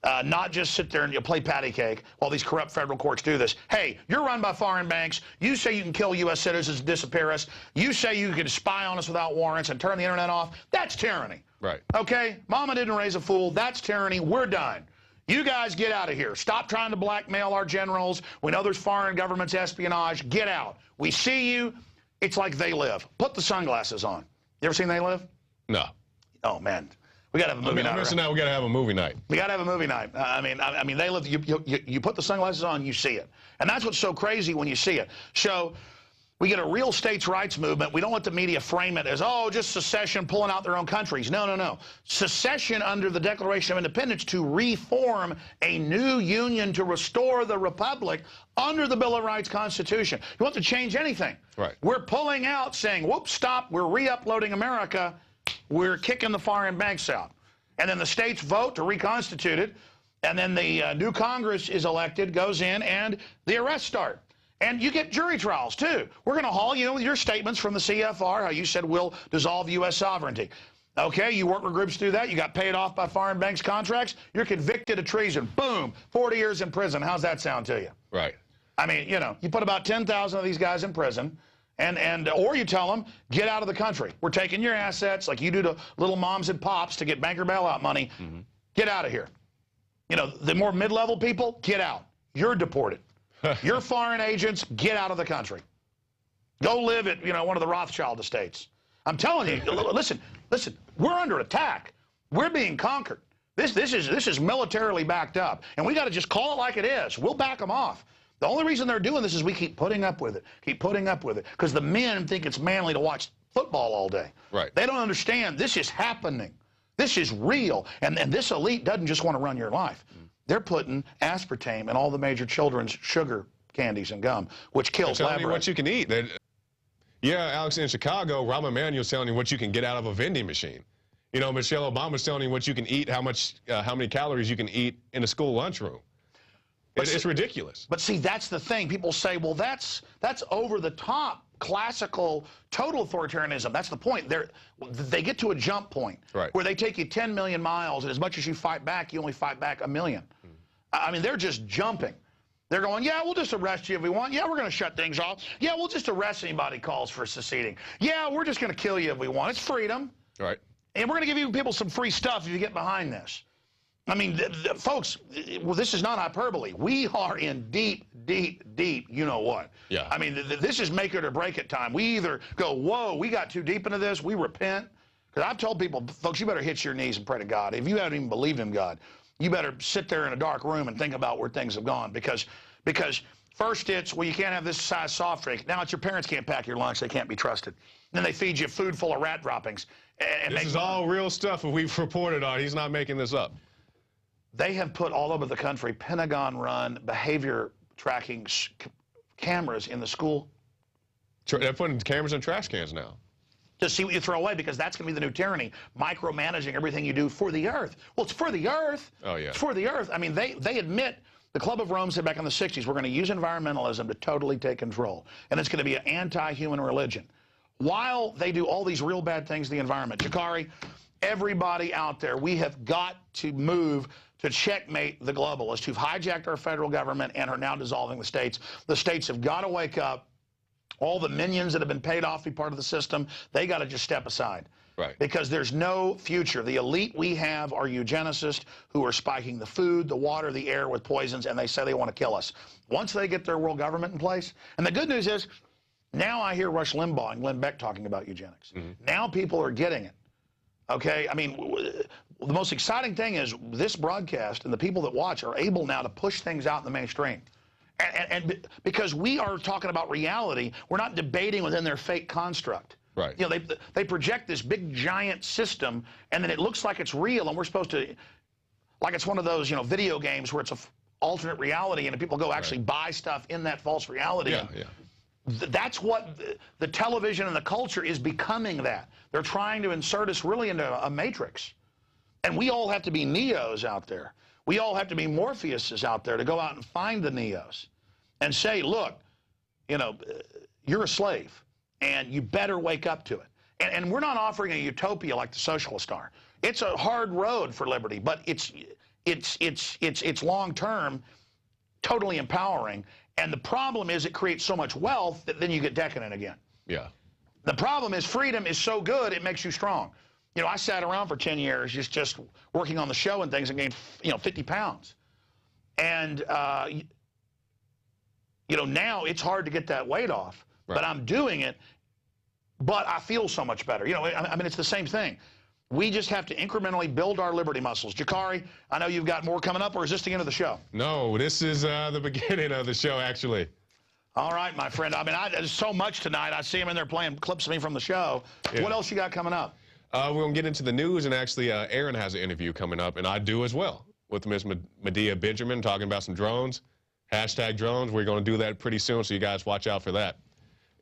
not just sit there and play patty cake while these corrupt federal courts do this. Hey, you're run by foreign banks. You say you can kill U.S. citizens and disappear us. You say you can spy on us without warrants and turn the internet off. That's tyranny. Right. Okay? Mama didn't raise a fool. That's tyranny. We're done. You guys get out of here. Stop trying to blackmail our generals. We know there's foreign governments espionage. Get out. We see you. It's like They Live. Put the sunglasses on. You ever seen They Live? No. Oh, man. We got to have a movie night. I'm missing out. We got to have a movie night. We got to have a movie night. I mean, They Live. You put the sunglasses on, you see it. And that's what's so crazy when you see it. So we get a real states' rights movement. We don't let the media frame it as, oh, just secession, pulling out their own countries. No, no, no. Secession under the Declaration of Independence to reform a new union to restore the republic under the Bill of Rights Constitution. You want to change anything. Right. We're pulling out, saying, whoops, stop, we're re-uploading America. We're kicking the foreign banks out. And then the states vote to reconstitute it, and then the new Congress is elected, goes in, and the arrests start. And you get jury trials, too. We're going to haul you in with your statements from the CFR, how you said we'll dissolve U.S. sovereignty. Okay, you work with groups to do that. You got paid off by foreign banks' contracts. You're convicted of treason. Boom, 40 years in prison. How's that sound to you? Right. I mean, you know, you put about 10,000 of these guys in prison, or you tell them, get out of the country. We're taking your assets like you do to little moms and pops to get banker bailout money. Mm-hmm. Get out of here. You know, the more mid-level people, get out. You're deported. Your foreign agents, get out of the country. Go live at, you know, one of the Rothschild estates. I'm telling you, listen, we're under attack. We're being conquered. This is militarily backed up, and we got to just call it like it is. We'll back them off. The only reason they're doing this is we keep putting up with it, because the men think it's manly to watch football all day. Right. They don't understand this is happening. This is real, and this elite doesn't just want to run your life. They're putting aspartame in all the major children's sugar candies and gum, which kills lab rats. What you can eat. Yeah, Alex, in Chicago, Rahm Emanuel's telling you what you can get out of a vending machine. You know, Michelle Obama's telling you what you can eat, how many calories you can eat in a school lunchroom. It's ridiculous. But see, that's the thing. People say, well, that's over the top, classical, total authoritarianism. That's the point. They get to a jump point where they take you 10 million miles, and as much as you fight back, you only fight back 1 million. I mean, they're just jumping. They're going, yeah, we'll just arrest you if we want. Yeah, we're going to shut things off. Yeah, we'll just arrest anybody who calls for seceding. Yeah, we're just going to kill you if we want. It's freedom. Right. And we're going to give you people some free stuff if you get behind this. I mean, folks, well, this is not hyperbole. We are in deep, you know what. Yeah. I mean, this is make it or break it time. We either go, whoa, we got too deep into this, we repent. Because I've told people, folks, you better hit your knees and pray to God. If you haven't even believed in God, you better sit there in a dark room and think about where things have gone. Because first it's, well, you can't have this size soft drink. Now it's your parents can't pack your lunch. They can't be trusted. Then they feed you food full of rat droppings. And this is all real stuff that we've reported on. He's not making this up. They have put all over the country Pentagon-run behavior tracking cameras in the school. They're putting cameras in trash cans now. To see what you throw away, because that's going to be the new tyranny, micromanaging everything you do for the earth. Well, it's for the earth. Oh, yeah. It's for the earth. I mean, they admit, the Club of Rome said back in the 60s, we're going to use environmentalism to totally take control. And it's going to be an anti-human religion. While they do all these real bad things to the environment. Jakari, everybody out there, we have got to move to checkmate the globalists who've hijacked our federal government and are now dissolving the states. The states have got to wake up. All the minions that have been paid off to be part of the system, they got to just step aside. Right. Because there's no future. The elite we have are eugenicists who are spiking the food, the water, the air with poisons, and they say they want to kill us. Once they get their world government in place, and the good news is, now I hear Rush Limbaugh and Glenn Beck talking about eugenics. Mm-hmm. Now people are getting it. Okay? I mean, the most exciting thing is this broadcast and the people that watch are able now to push things out in the mainstream. And because we are talking about reality, we're not debating within their fake construct. Right. You know, they project this big giant system, and then it looks like it's real, and we're supposed to, like it's one of those, you know, video games where it's a alternate reality, and people go actually buy stuff in that false reality. Yeah, yeah. That's what the television and the culture is becoming. That they're trying to insert us really into a matrix, and we all have to be Neos out there. We all have to be Morpheuses out there to go out and find the Neos and say, look, you know, you're a slave, and you better wake up to it. And we're not offering a utopia like the socialists are. It's a hard road for liberty, but it's it's long-term, totally empowering. And the problem is it creates so much wealth that then you get decadent again. Yeah. The problem is freedom is so good, it makes you strong. You know, I sat around for 10 years just working on the show and things and gained, 50 pounds. And, now it's hard to get that weight off. Right. But I'm doing it, but I feel so much better. I mean, it's the same thing. We just have to incrementally build our liberty muscles. Jakari, I know you've got more coming up, or is this the end of the show? No, this is the beginning of the show, actually. All right, my friend. I mean, there's so much tonight. I see him in there playing clips of me from the show. Yeah. What else you got coming up? We're going to get into the news, and actually Aaron has an interview coming up, and I do as well, with Miss Medea Benjamin, talking about some drones, #drones. We're going to do that pretty soon, so you guys watch out for that.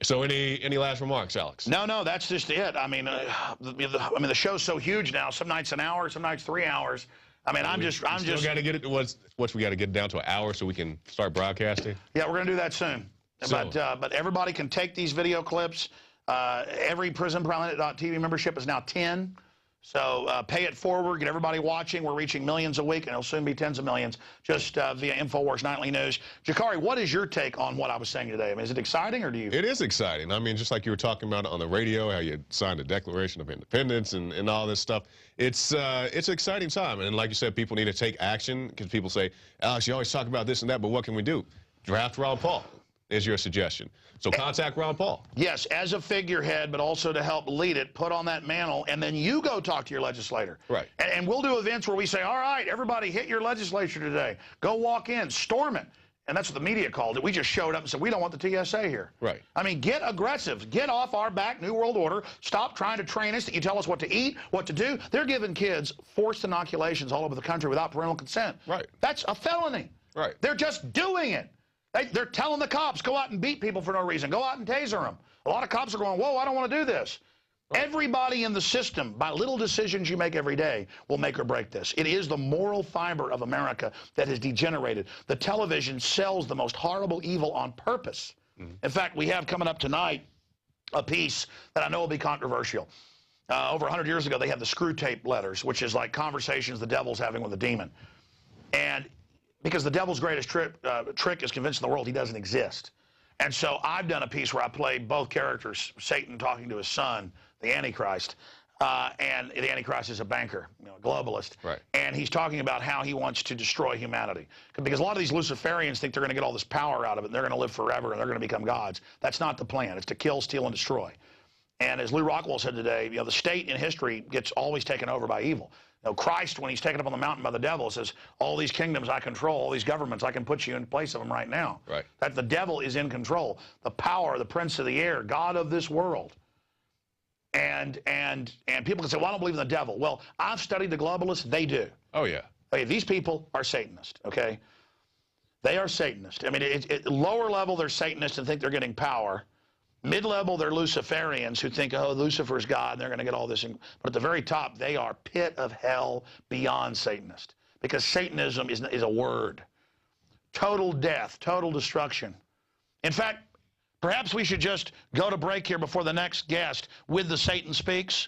So any last remarks, Alex? No, that's just it. I mean, the show's so huge now. Some nights an hour, some nights 3 hours. I mean, I'm just got to get it to what we got to get down to an hour so we can start broadcasting. Yeah, we're going to do that soon. So, but everybody can take these video clips. Every PrisonPlanet.tv membership is now 10. So pay it forward, get everybody watching. We're reaching millions a week, and it'll soon be tens of millions just via Infowars Nightly News. Jakari, what is your take on what I was saying today? I mean, is it exciting, or do you? It is exciting. I mean, just like you were talking about on the radio, how you signed the Declaration of Independence and all this stuff. It's an exciting time. And like you said, people need to take action, because people say, Alex, you always talk about this and that, but what can we do? Draft Ron Paul is your suggestion. So contact Ron Paul. Yes, as a figurehead, but also to help lead it, put on that mantle, and then you go talk to your legislator. Right. And we'll do events where we say, all right, everybody hit your legislature today. Go walk in, storm it. And that's what the media called it. We just showed up and said, we don't want the TSA here. Right. I mean, get aggressive. Get off our back, New World Order. Stop trying to train us that you tell us what to eat, what to do. They're giving kids forced inoculations all over the country without parental consent. Right. That's a felony. Right. They're just doing it. They're telling the cops, go out and beat people for no reason. Go out and taser them. A lot of cops are going, whoa, I don't want to do this. Right. Everybody in the system, by little decisions you make every day, will make or break this. It is the moral fiber of America that has degenerated. The television sells the most horrible evil on purpose. Mm-hmm. In fact, we have coming up tonight a piece that I know will be controversial. Over 100 years ago, they had the screw tape letters, which is like conversations the devil's having with a demon. And because the devil's greatest trick is convincing the world he doesn't exist. And so I've done a piece where I play both characters, Satan talking to his son, the Antichrist, and the Antichrist is a banker, a globalist. Right. And he's talking about how he wants to destroy humanity. Because a lot of these Luciferians think they're going to get all this power out of it, and they're going to live forever, and they're going to become gods. That's not the plan. It's to kill, steal, and destroy. And as Lew Rockwell said today, the state in history gets always taken over by evil. Christ, when he's taken up on the mountain by the devil, says, all these kingdoms I control, all these governments, I can put you in place of them right now. Right. That the devil is in control. The power, the prince of the air, God of this world. And people can say, well, I don't believe in the devil. Well, I've studied the globalists. They do. Oh, yeah. Okay, these people are Satanists, okay? They are Satanists. I mean, lower level, they're Satanists and think they're getting power. Mid-level, they're Luciferians who think, oh, Lucifer's God, and they're going to get all this. But at the very top, they are pit of hell beyond Satanist. Because Satanism is a word. Total death, total destruction. In fact, perhaps we should just go to break here before the next guest with the Satan Speaks.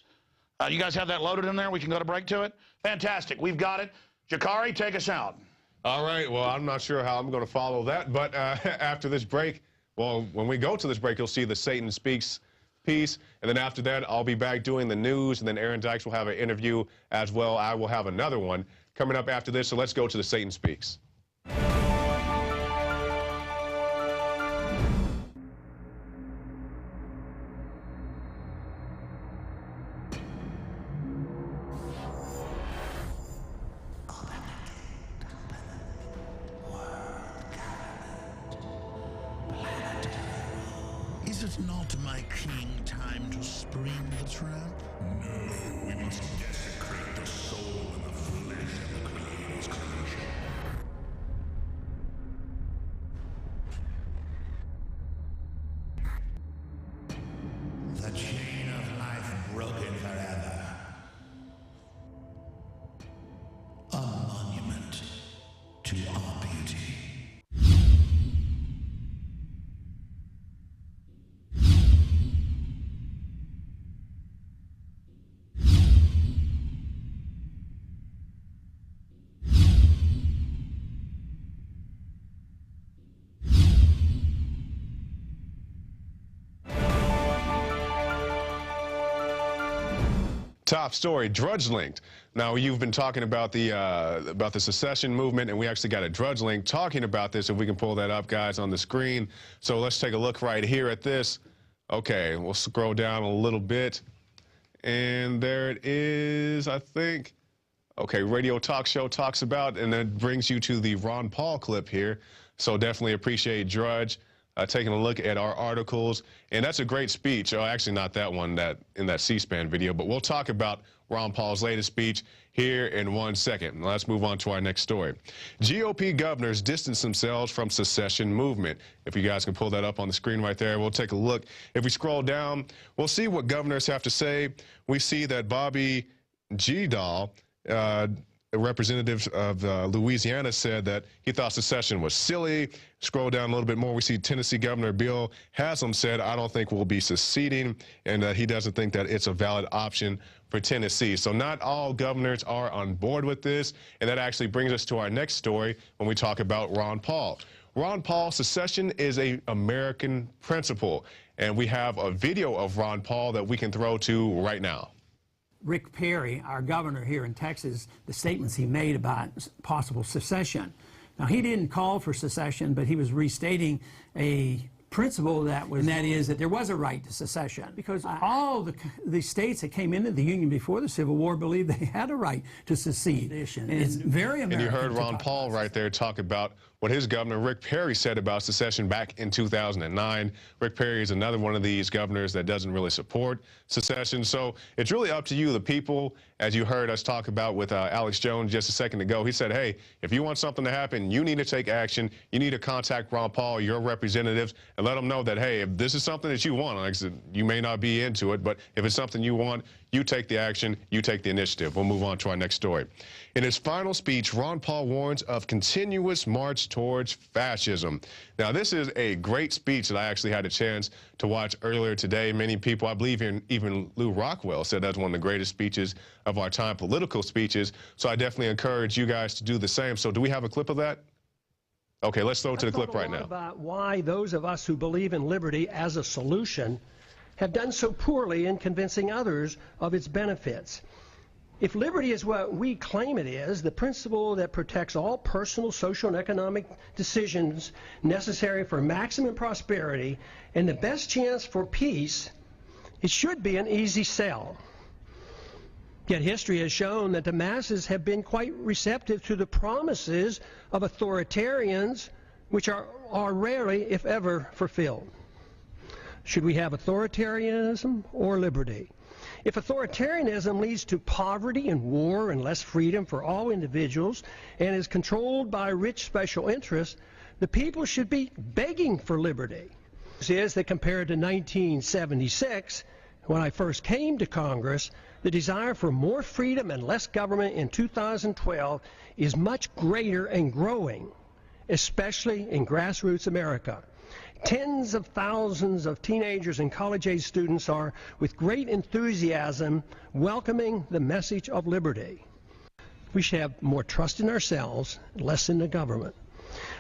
You guys have that loaded in there? We can go to break to it? Fantastic. We've got it. Jakari, take us out. All right. Well, I'm not sure how I'm going to follow that. But after this break, well, when we go to this break, you'll see the Satan Speaks piece. And then after that, I'll be back doing the news. And then Aaron Dykes will have an interview as well. I will have another one coming up after this. So let's go to the Satan Speaks. Is it not, my king, time to spring the trap? No, we must desecrate the soul and the flesh of the Creator's creation. The chain of life broken forever. A monument to our beauty. Top story, Drudge linked. Now, you've been talking about the secession movement, and we actually got a Drudge link talking about this. If we can pull that up, guys, on the screen. So let's take a look right here at this. Okay, we'll scroll down a little bit. And there it is, I think. Okay, Radio Talk Show talks about, and then brings you to the Ron Paul clip here. So definitely appreciate Drudge taking a look at our articles. And that's a great speech. Oh, actually, not that one in that C-SPAN video, but we'll talk about Ron Paul's latest speech here in 1 second. Now, let's move on to our next story. GOP governors distance themselves from secession movement. If you guys can pull that up on the screen right there, we'll take a look. If we scroll down, we'll see what governors have to say. We see that Bobby Jindal, a representative of Louisiana, said that he thought secession was silly. Scroll down a little bit more, we see Tennessee Governor Bill Haslam said, I don't think we'll be seceding, and he doesn't think that it's a valid option for Tennessee. So not all governors are on board with this, and that actually brings us to our next story when we talk about Ron Paul. Ron Paul, secession is an American principle, and we have a video of Ron Paul that we can throw to right now. Rick Perry, our governor here in Texas, the statements he made about possible secession. Now, he didn't call for secession, but he was restating a principle that is that there was a right to secession, because all the states that came into the Union before the Civil War believed they had a right to secede. And it's very American. And you heard Ron Paul right there talk about what his governor, Rick Perry, said about secession back in 2009. Rick Perry is another one of these governors that doesn't really support secession. So it's really up to you, the people, as you heard us talk about with Alex Jones just a second ago. He said, hey, if you want something to happen, you need to take action. You need to contact Ron Paul, your representatives, and let them know that, hey, if this is something that you want, like I said, you may not be into it, but if it's something you want, you take the action, you take the initiative. We'll move on to our next story. In his final speech, Ron Paul warns of continuous march towards fascism. Now, this is a great speech that I actually had a chance to watch earlier today. Many people, I believe even Lew Rockwell, said that's one of the greatest speeches of our time, political speeches. So I definitely encourage you guys to do the same. So do we have a clip of that? Okay, let's throw it to the clip right now. About why those of us who believe in liberty as a solution have done so poorly in convincing others of its benefits. If liberty is what we claim it is, the principle that protects all personal, social, and economic decisions necessary for maximum prosperity and the best chance for peace, it should be an easy sell. Yet history has shown that the masses have been quite receptive to the promises of authoritarians, which are rarely, if ever, fulfilled. Should we have authoritarianism or liberty? If authoritarianism leads to poverty and war and less freedom for all individuals and is controlled by rich special interests, the people should be begging for liberty. This is that compared to 1976, when I first came to Congress, the desire for more freedom and less government in 2012 is much greater and growing, especially in grassroots America. Tens of thousands of teenagers and college-age students are, with great enthusiasm, welcoming the message of liberty. We should have more trust in ourselves, less in the government.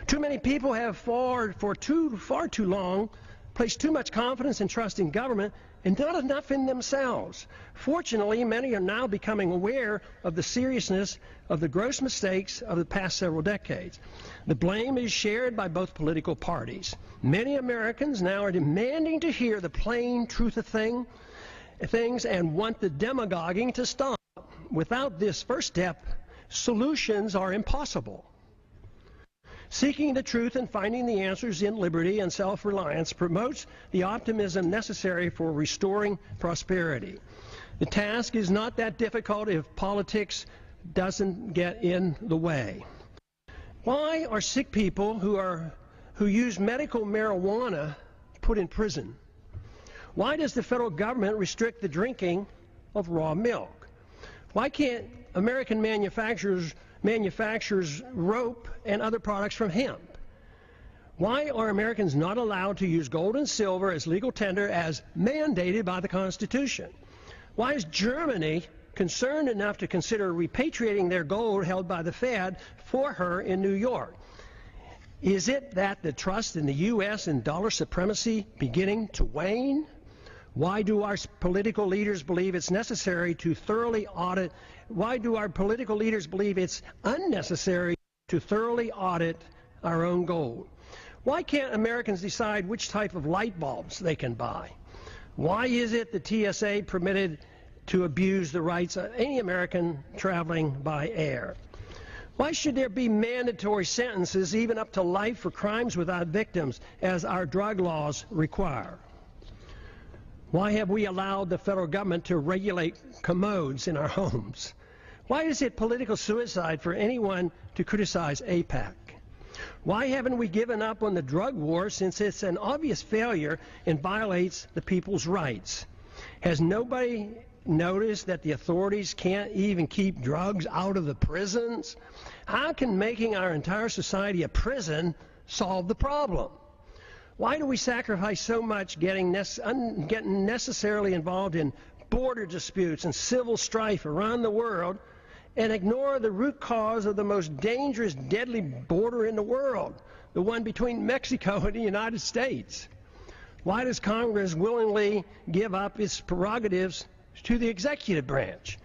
Too many people have far too long placed too much confidence and trust in government and not enough in themselves. Fortunately, many are now becoming aware of the seriousness of the gross mistakes of the past several decades. The blame is shared by both political parties. Many Americans now are demanding to hear the plain truth of things and want the demagoguing to stop. Without this first step, solutions are impossible. Seeking the truth and finding the answers in liberty and self-reliance promotes the optimism necessary for restoring prosperity. The task is not that difficult if politics doesn't get in the way. Why are sick people who use medical marijuana put in prison? Why does the federal government restrict the drinking of raw milk? Why can't American manufacturers rope and other products from hemp? Why are Americans not allowed to use gold and silver as legal tender as mandated by the Constitution? Why is Germany concerned enough to consider repatriating their gold held by the Fed for her in New York? Is it that the trust in the U.S. and dollar supremacy beginning to wane? Why do our political leaders believe it's necessary to thoroughly audit? Why do our political leaders believe it's unnecessary to thoroughly audit our own gold? Why can't Americans decide which type of light bulbs they can buy? Why is it the TSA permitted to abuse the rights of any American traveling by air? Why should there be mandatory sentences, even up to life, for crimes without victims, as our drug laws require? Why have we allowed the federal government to regulate commodes in our homes? Why is it political suicide for anyone to criticize AIPAC? Why haven't we given up on the drug war, since it's an obvious failure and violates the people's rights? Has nobody noticed that the authorities can't even keep drugs out of the prisons? How can making our entire society a prison solve the problem? Why do we sacrifice so much getting necessarily involved in border disputes and civil strife around the world and ignore the root cause of the most dangerous, deadly border in the world, the one between Mexico and the United States? Why does Congress willingly give up its prerogatives to the executive branch?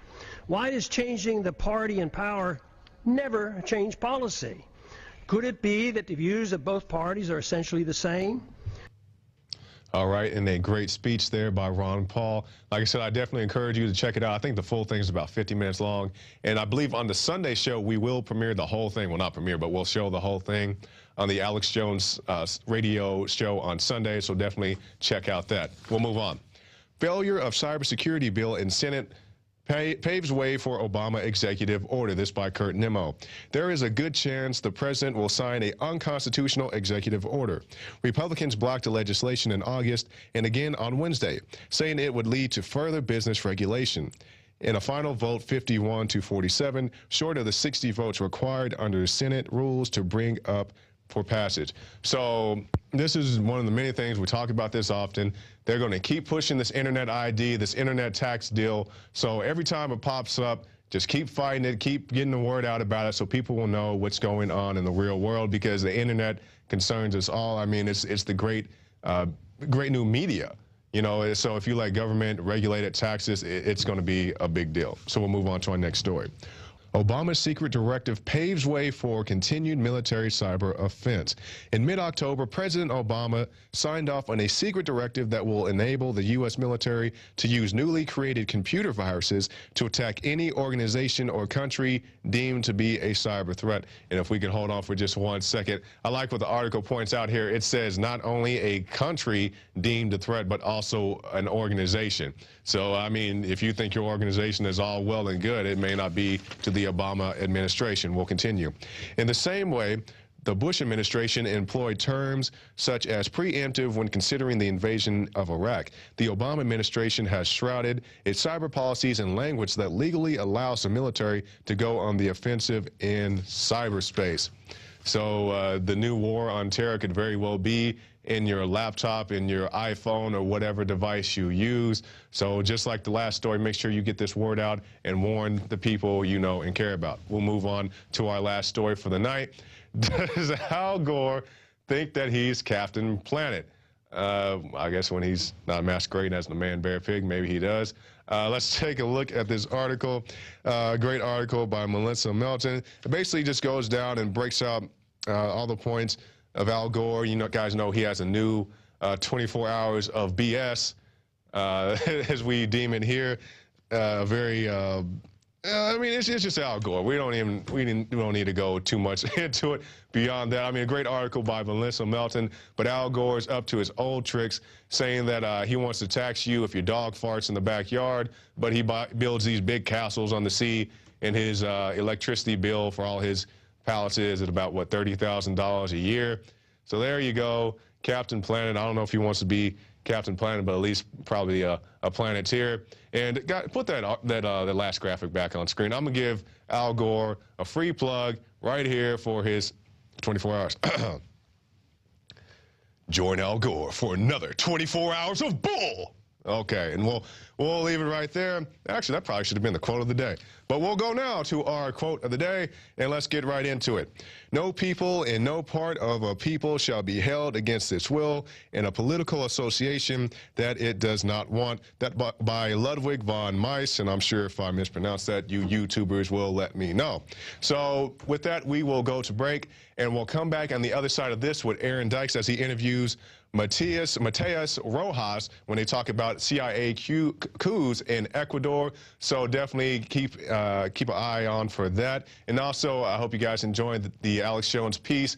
Why does changing the party in power never change policy? Could it be that the views of both parties are essentially the same? All right, and a great speech there by Ron Paul. Like I said, I definitely encourage you to check it out. I think the full thing is about 50 minutes long. And I believe on the Sunday show, we will premiere the whole thing. Well, not premiere, but we'll show the whole thing on the Alex Jones radio show on Sunday. So definitely check out that. We'll move on. Failure of cybersecurity bill in Senate paves way for Obama executive order. This by Kurt Nimmo. There is a good chance the president will sign an unconstitutional executive order. Republicans blocked the legislation in August and again on Wednesday, saying it would lead to further business regulation. In a final vote, 51-47, short of the 60 votes required under the Senate rules to bring up for passage. So this is one of the many things, we talk about this often. They're going to keep pushing this internet ID, this internet tax deal. So every time it pops up, just keep fighting it, keep getting the word out about it so people will know what's going on in the real world, because the internet concerns us all. I mean, it's the great new media. You know, so if you like government regulated taxes, it's going to be a big deal. So we'll move on to our next story. Obama's secret directive paves way for continued military cyber offense. In mid-October, President Obama signed off on a secret directive that will enable the U.S. military to use newly created computer viruses to attack any organization or country deemed to be a cyber threat. And if we can hold on for just 1 second, I like what the article points out here. It says not only a country deemed a threat, but also an organization. So, I mean, if you think your organization is all well and good, it may not be to the Obama administration. Will continue. In the same way, the Bush administration employed terms such as preemptive when considering the invasion of Iraq. The Obama administration has shrouded its cyber policies in language that legally allows the military to go on the offensive in cyberspace. So the new war on terror could very well be in your laptop, in your iPhone, or whatever device you use. So just like the last story, make sure you get this word out and warn the people you know and care about. We'll move on to our last story for the night. Does Al Gore think that he's Captain Planet? I guess when he's not masquerading as the man, bear, pig, maybe he does. Let's take a look at this article. Great article by Melissa Melton. It basically just goes down and breaks out all the points of Al Gore. You know, guys know he has a new 24 hours of BS, as we deem it here. I mean, it's just Al Gore. We don't need to go too much into it beyond that. I mean, a great article by Melissa Melton, but Al Gore is up to his old tricks, saying that he wants to tax you if your dog farts in the backyard, but he builds these big castles on the sea, and his electricity bill for all his pallets is at about, what, $30,000 a year. So there you go, Captain Planet. I don't know if he wants to be Captain Planet, but at least probably a Planeteer. And put that last graphic back on screen. I'm going to give Al Gore a free plug right here for his 24 hours. Join Al Gore for another 24 hours of bull. Okay, and we'll leave it right there. Actually, that probably should have been the quote of the day. But we'll go now to our quote of the day, and let's get right into it. No people in no part of a people shall be held against its will in a political association that it does not want. That by Ludwig von Mises, and I'm sure if I mispronounced that, you YouTubers will let me know. So with that, we will go to break, and we'll come back on the other side of this with Aaron Dykes as he interviews Matias Rojas when they talk about CIA coups in Ecuador. So definitely keep an eye on for that. And also, I hope you guys enjoyed the Alex Jones piece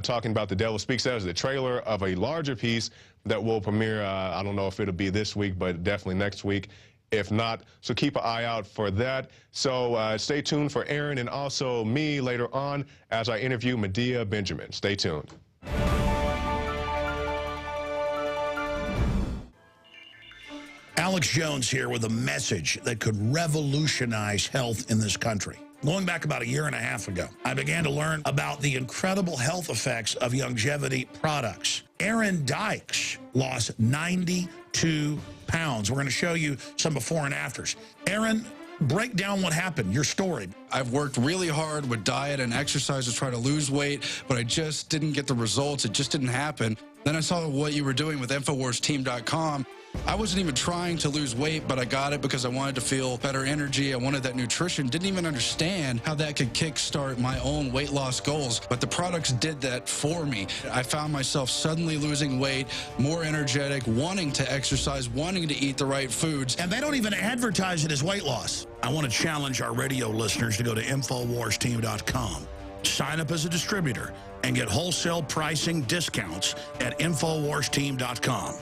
talking about The Devil Speaks. That is the trailer of a larger piece that will premiere, I don't know if it'll be this week, but definitely next week. If not, so keep an eye out for that. So stay tuned for Aaron and also me later on as I interview Medea Benjamin. Stay tuned. Alex Jones here with a message that could revolutionize health in this country. Going back about a year and a half ago, I began to learn about the incredible health effects of longevity products. Aaron Dykes lost 92 pounds. We're going to show you some before and afters. Aaron, break down what happened, your story. I've worked really hard with diet and exercise to try to lose weight, but I just didn't get the results. It just didn't happen. Then I saw what you were doing with InfoWarsTeam.com. I wasn't even trying to lose weight, but I got it because I wanted to feel better energy. I wanted that nutrition. Didn't even understand how that could kickstart my own weight loss goals, but the products did that for me. I found myself suddenly losing weight, more energetic, wanting to exercise, wanting to eat the right foods. And they don't even advertise it as weight loss. I want to challenge our radio listeners to go to InfoWarsTeam.com, sign up as a distributor, and get wholesale pricing discounts at InfoWarsTeam.com.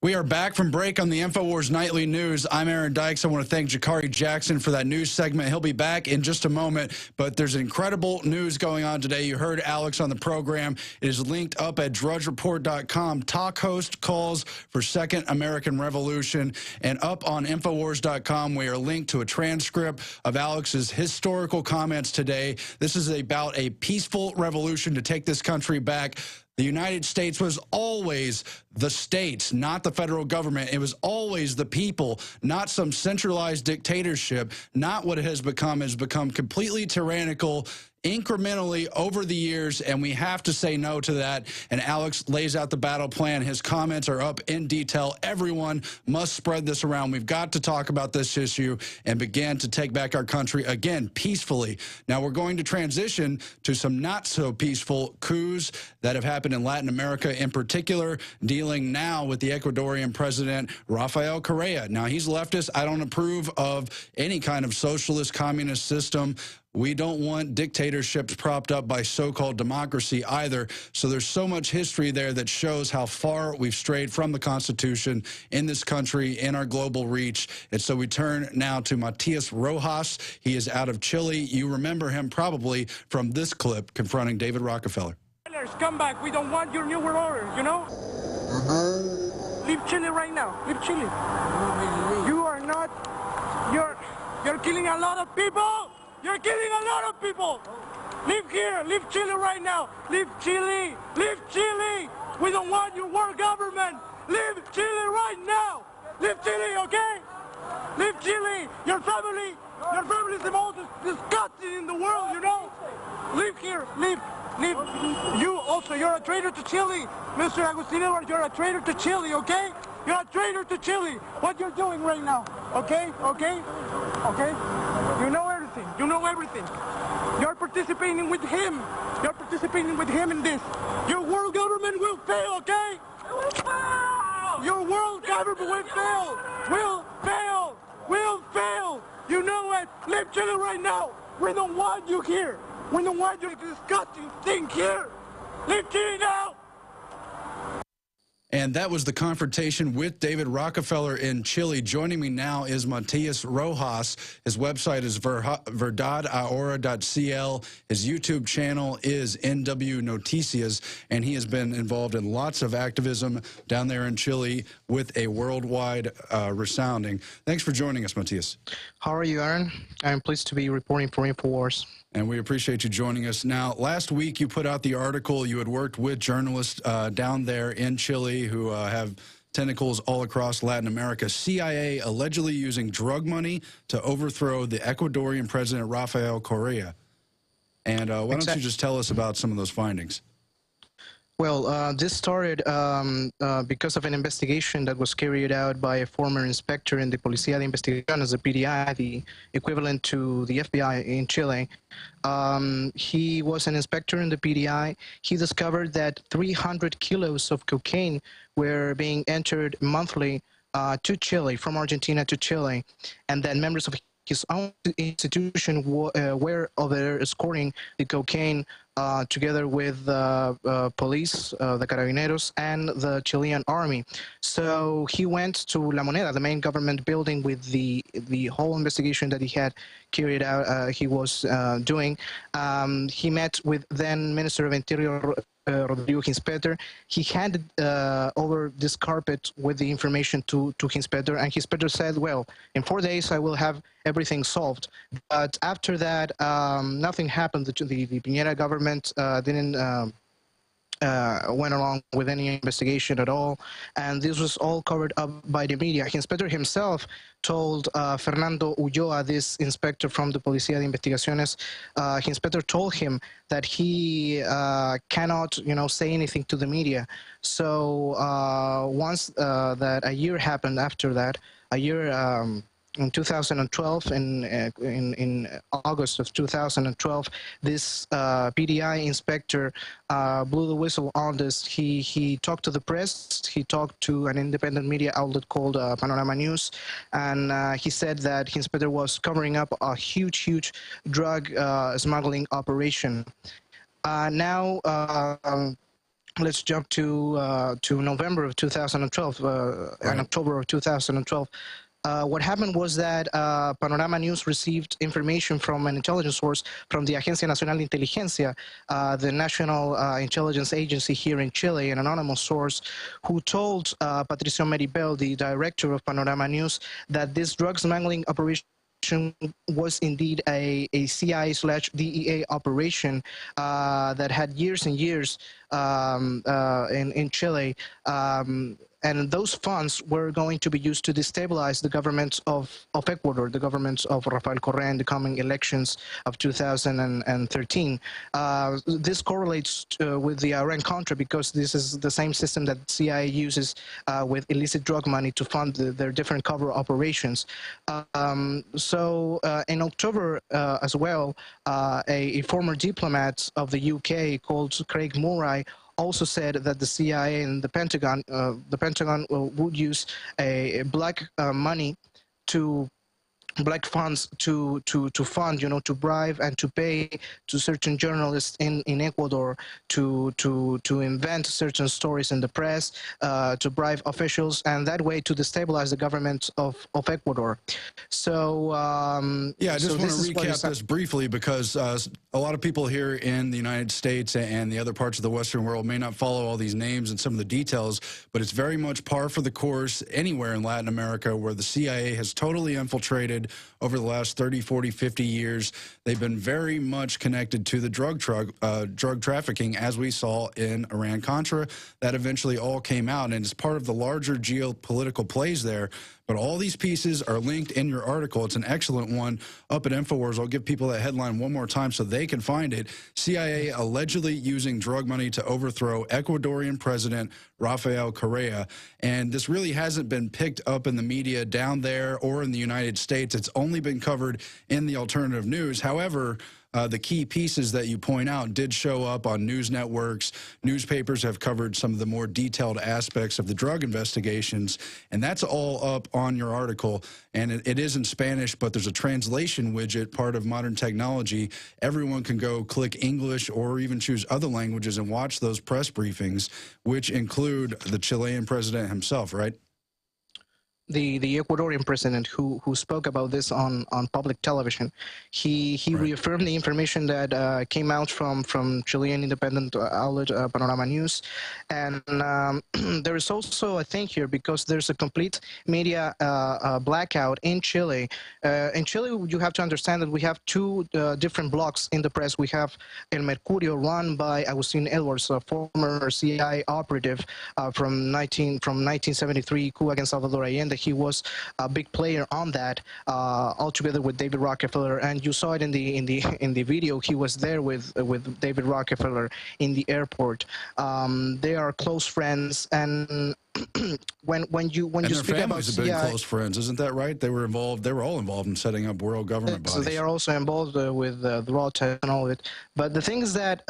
We are back from break on the Infowars Nightly News. I'm Aaron Dykes. I want to thank Jakari Jackson for that news segment. He'll be back in just a moment, but there's incredible news going on today. You heard Alex on the program. It is linked up at drudgereport.com. Talk host calls for Second American Revolution. And up on Infowars.com, we are linked to a transcript of Alex's historical comments today. This is about a peaceful revolution to take this country back. The United States was always the states, not the federal government. It was always the people, not some centralized dictatorship, not what it has become completely tyrannical, incrementally over the years, and we have to say no to that. And Alex lays out the battle plan. His comments are up in detail. Everyone must spread this around. We've got to talk about this issue and begin to take back our country again peacefully. Now we're going to transition to some not so peaceful coups that have happened in Latin America, in particular, dealing now with the Ecuadorian president, Rafael Correa. Now he's leftist. I don't approve of any kind of socialist communist system. We don't want dictatorships propped up by so-called democracy either. So there's so much history there that shows how far we've strayed from the Constitution in this country, in our global reach. And so we turn now to Matias Rojas. He is out of Chile. You remember him probably from this clip confronting David Rockefeller. Come back. We don't want your New World Order, you know? Leave Chile right now. Leave Chile. You are not... You're killing a lot of people! You're killing a lot of people! Leave here! Leave Chile right now! Leave Chile! Leave Chile! We don't want your world government! Leave Chile right now! Leave Chile, okay? Leave Chile! Your family is the most disgusting in the world, you know? Leave here! Leave! Leave! You also, you're a traitor to Chile! Mr. Agustino, you're a traitor to Chile, okay? You're a traitor to Chile! What you're doing right now, okay? Okay? Okay? You know everything. You know everything. You're participating with him. You're participating with him in this. Your world government will fail, okay? It will fail! Your world government will fail! Will fail! Will fail! You know it! Leave Chile right now! We don't want you here! We don't want your disgusting thing here! Leave Chile now! And that was the confrontation with David Rockefeller in Chile. Joining me now is Matias Rojas. His website is verdadahora.cl. His YouTube channel is N.W.O Noticias, and he has been involved in lots of activism down there in Chile with a worldwide resounding. Thanks for joining us, Matias. How are you, Aaron? I'm pleased to be reporting for Infowars. And we appreciate you joining us. Now, last week you put out the article. You had worked with journalists down there in Chile who have tentacles all across Latin America. CIA allegedly using drug money to overthrow the Ecuadorian president, Rafael Correa. And why don't you just tell us about some of those findings? Well, this started because of an investigation that was carried out by a former inspector in the Policía de Investigaciones, the PDI, the equivalent to the FBI in Chile. He was an inspector in the PDI. He discovered that 300 kilos of cocaine were being entered monthly to Chile, from Argentina to Chile, and that members of his own institution were over there escorting the cocaine together with police, the Carabineros, and the Chilean army. So he went to La Moneda, the main government building, with the whole investigation that he had carried out, he was doing. He met with then Minister of Interior, Rodrigo Hinspeter. He handed over this carpet with the information to Hinspeter, and Hinspeter said, well, in 4 days I will have everything solved. But after that, nothing happened. The Piñera government didn't went along with any investigation at all, and this was all covered up by the media. Hinspeter himself told Fernando Ulloa, this inspector from the Policía de Investigaciones, Hinspeter told him that he cannot, say anything to the media. So once that a year happened after that, a year in 2012, in August of 2012, this PDI inspector blew the whistle on this. He talked to the press. He talked to an independent media outlet called Panorama News, and he said that Hinspeter was covering up a huge drug smuggling operation. Now, let's jump to November of 2012, and October of 2012. What happened was that Panorama News received information from an intelligence source from the Agencia Nacional de Inteligencia, the national intelligence agency here in Chile, an anonymous source, who told Patricio Meribel, the director of Panorama News, that this drug smuggling operation was indeed a CIA/DEA operation that had years and years in Chile. And those funds were going to be used to destabilize the government of Ecuador, the government of Rafael Correa in the coming elections of 2013. This correlates with the Iran-Contra because this is the same system that CIA uses with illicit drug money to fund their different cover operations. So in October as well, a former diplomat of the UK called Craig Murray also said that the CIA and the Pentagon would use a black money to black funds to fund, to bribe and to pay to certain journalists in Ecuador to invent certain stories in the press, to bribe officials, and that way to destabilize the government of Ecuador. So yeah, I just want to recap this briefly because a lot of people here in the United States and the other parts of the Western world may not follow all these names and some of the details, but it's very much par for the course anywhere in Latin America where the CIA has totally infiltrated over the last 30, 40, 50 years. They've been very much connected to the drug trafficking, as we saw in Iran-Contra. That eventually all came out, and it's part of the larger geopolitical plays there. But all these pieces are linked in your article. It's an excellent one up at Infowars. I'll give people that headline one more time so they can find it. CIA allegedly using drug money to overthrow Ecuadorian President Rafael Correa. And this really hasn't been picked up in the media down there or in the United States. It's only been covered in the alternative news. However, the key pieces that you point out did show up on news networks. Newspapers have covered some of the more detailed aspects of the drug investigations, and that's all up on your article. And it is in Spanish, but there's a translation widget, part of modern technology. Everyone can go click English or even choose other languages and watch those press briefings, which include the Chilean president himself, right? The Ecuadorian president who spoke about this on public television, he right. reaffirmed the information that came out from Chilean independent outlet Panorama News, and there is also a thing here because there's a complete media blackout in Chile. In Chile, you have to understand that we have two different blocks in the press. We have El Mercurio, run by Agustin Edwards, a former CIA operative from 1973 coup against Salvador Allende. He was a big player on that, all together with David Rockefeller, and you saw it in the video. He was there with David Rockefeller in the airport. They are close friends, and when you speak about CIA, have been close friends, isn't that right? They were involved. They were all involved in setting up world government bodies. So they are also involved with the raw tech and all of it. But the thing is that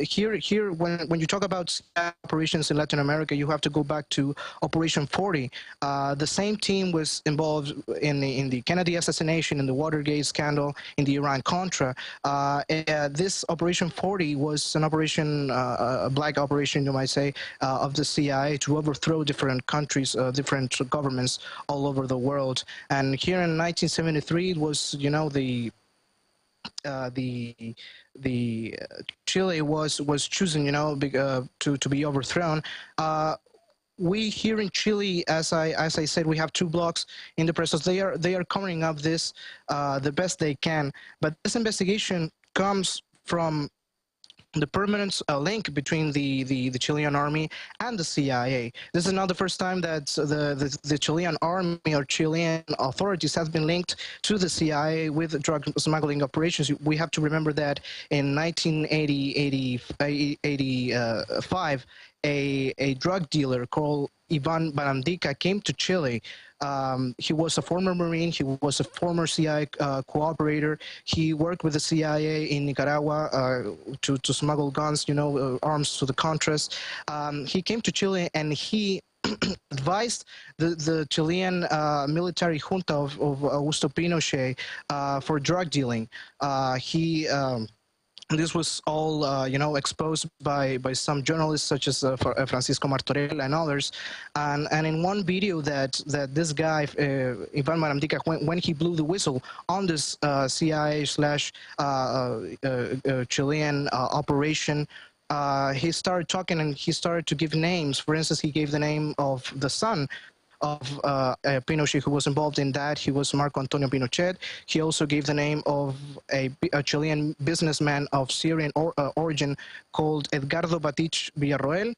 here when you talk about operations in Latin America, you have to go back to Operation 40. The same team was involved in the Kennedy assassination, in the Watergate scandal, in the Iran-Contra. This Operation 40 was an operation, a black operation, you might say, of the CIA to overthrow different countries, different governments all over the world. And here in 1973, it was, you know, the Chile was chosen, you know, to be overthrown. We here in Chile, as I said, we have two blocks in the press. They are covering up this the best they can. But this investigation comes from the permanent link between the Chilean army and the CIA. This is not the first time that the Chilean army or Chilean authorities have been linked to the CIA with drug smuggling operations. We have to remember that in 1985, a drug dealer called Iván Barandica came to Chile. He was a former Marine. He was a former CIA cooperator. He worked with the CIA in Nicaragua to smuggle guns, you know, arms to the Contras. He came to Chile and he advised the Chilean military junta of Augusto Pinochet for drug dealing. This was all, you know, exposed by some journalists such as Francisco Martorell and others. And in one video that this guy, Iván Barandica, when he blew the whistle on this CIA/Chilean operation, he started talking and he started to give names. For instance, he gave the name of the son of Pinochet who was involved in that. He was Marco Antonio Pinochet. He also gave the name of a Chilean businessman of Syrian origin called Edgardo Batich Villarroel,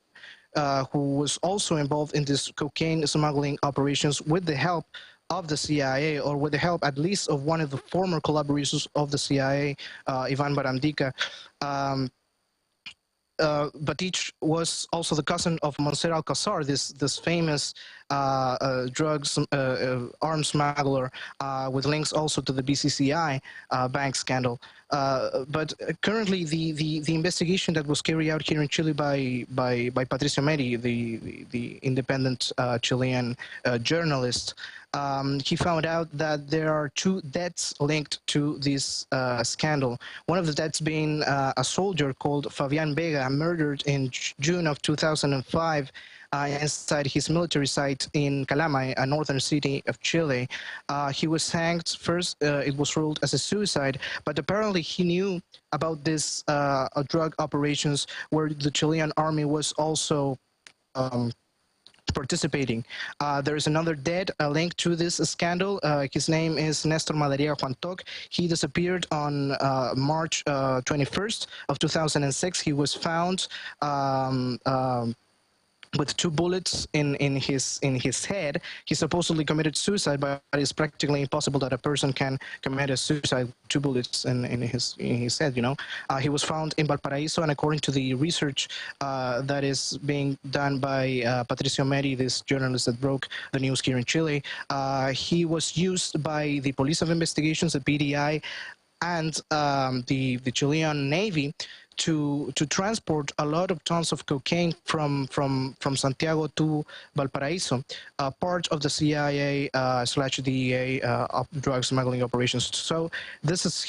who was also involved in this cocaine smuggling operations with the help of the CIA, or with the help at least of one of the former collaborators of the CIA, Iván Barandica. Batich was also the cousin of Monser Alcazar, this famous arms smuggler with links also to the BCCI bank scandal. But currently, the investigation that was carried out here in Chile by Patricio Meri, the independent Chilean journalist, he found out that there are two deaths linked to this scandal. One of the deaths being a soldier called Fabián Vega, murdered in June of 2005 inside his military site in Calama, a northern city of Chile. He was hanged. First, it was ruled as a suicide, but apparently he knew about this drug operations where the Chilean army was also participating. There is another dead linked to this scandal. His name is Nestor Madariaga Juantoc. He disappeared on March 21st of 2006. He was found with 2 bullets in his head. He supposedly committed suicide, but it's practically impossible that a person can commit a suicide with 2 bullets in his head, you know. He was found in Valparaiso, and according to the research that is being done by Patricio Meri, this journalist that broke the news here in Chile, he was used by the Police of Investigations, the PDI, and the Chilean Navy to transport a lot of tons of cocaine from Santiago to Valparaiso, part of the CIA / DEA drug smuggling operations. So this is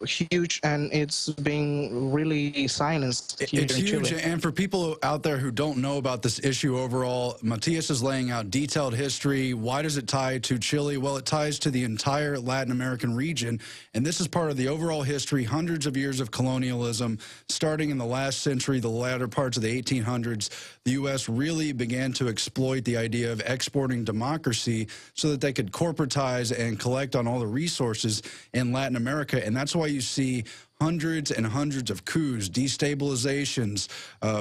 huge, and it's being really silenced here It's in huge, Chile. and for people out there who don't know about this issue overall, Matias is laying out detailed history. Why does it tie to Chile? Well, it ties to the entire Latin American region, and this is part of the overall history, hundreds of years of colonialism. Starting in the last century, the latter parts of the 1800s, the U.S. really began to exploit the idea of exporting democracy so that they could corporatize and collect on all the resources in Latin America. And that's why you see hundreds and hundreds of coups, destabilizations,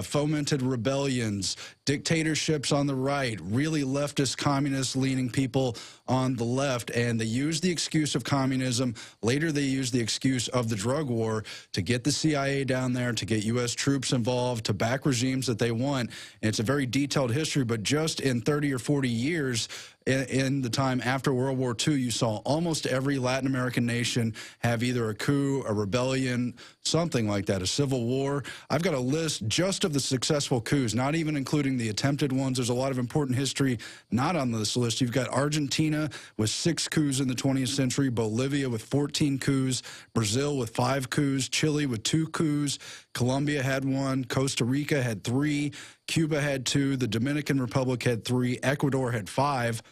fomented rebellions, dictatorships on the right, really leftist, communist-leaning people on the left, and they use the excuse of communism. Later, they use the excuse of the drug war to get the CIA down there, to get U.S. troops involved, to back regimes that they want. And it's a very detailed history, but just in 30 or 40 years, in the time after World War II, you saw almost every Latin American nation have either a coup, a rebellion, something like that, a civil war. I've got a list just of the successful coups, not even including the attempted ones. There's a lot of important history not on this list. You've got Argentina with 6 coups in the 20th century, Bolivia with 14 coups, Brazil with 5 coups, Chile with 2 coups, Colombia had 1, Costa Rica had 3, Cuba had 2, the Dominican Republic had 3, Ecuador had 5,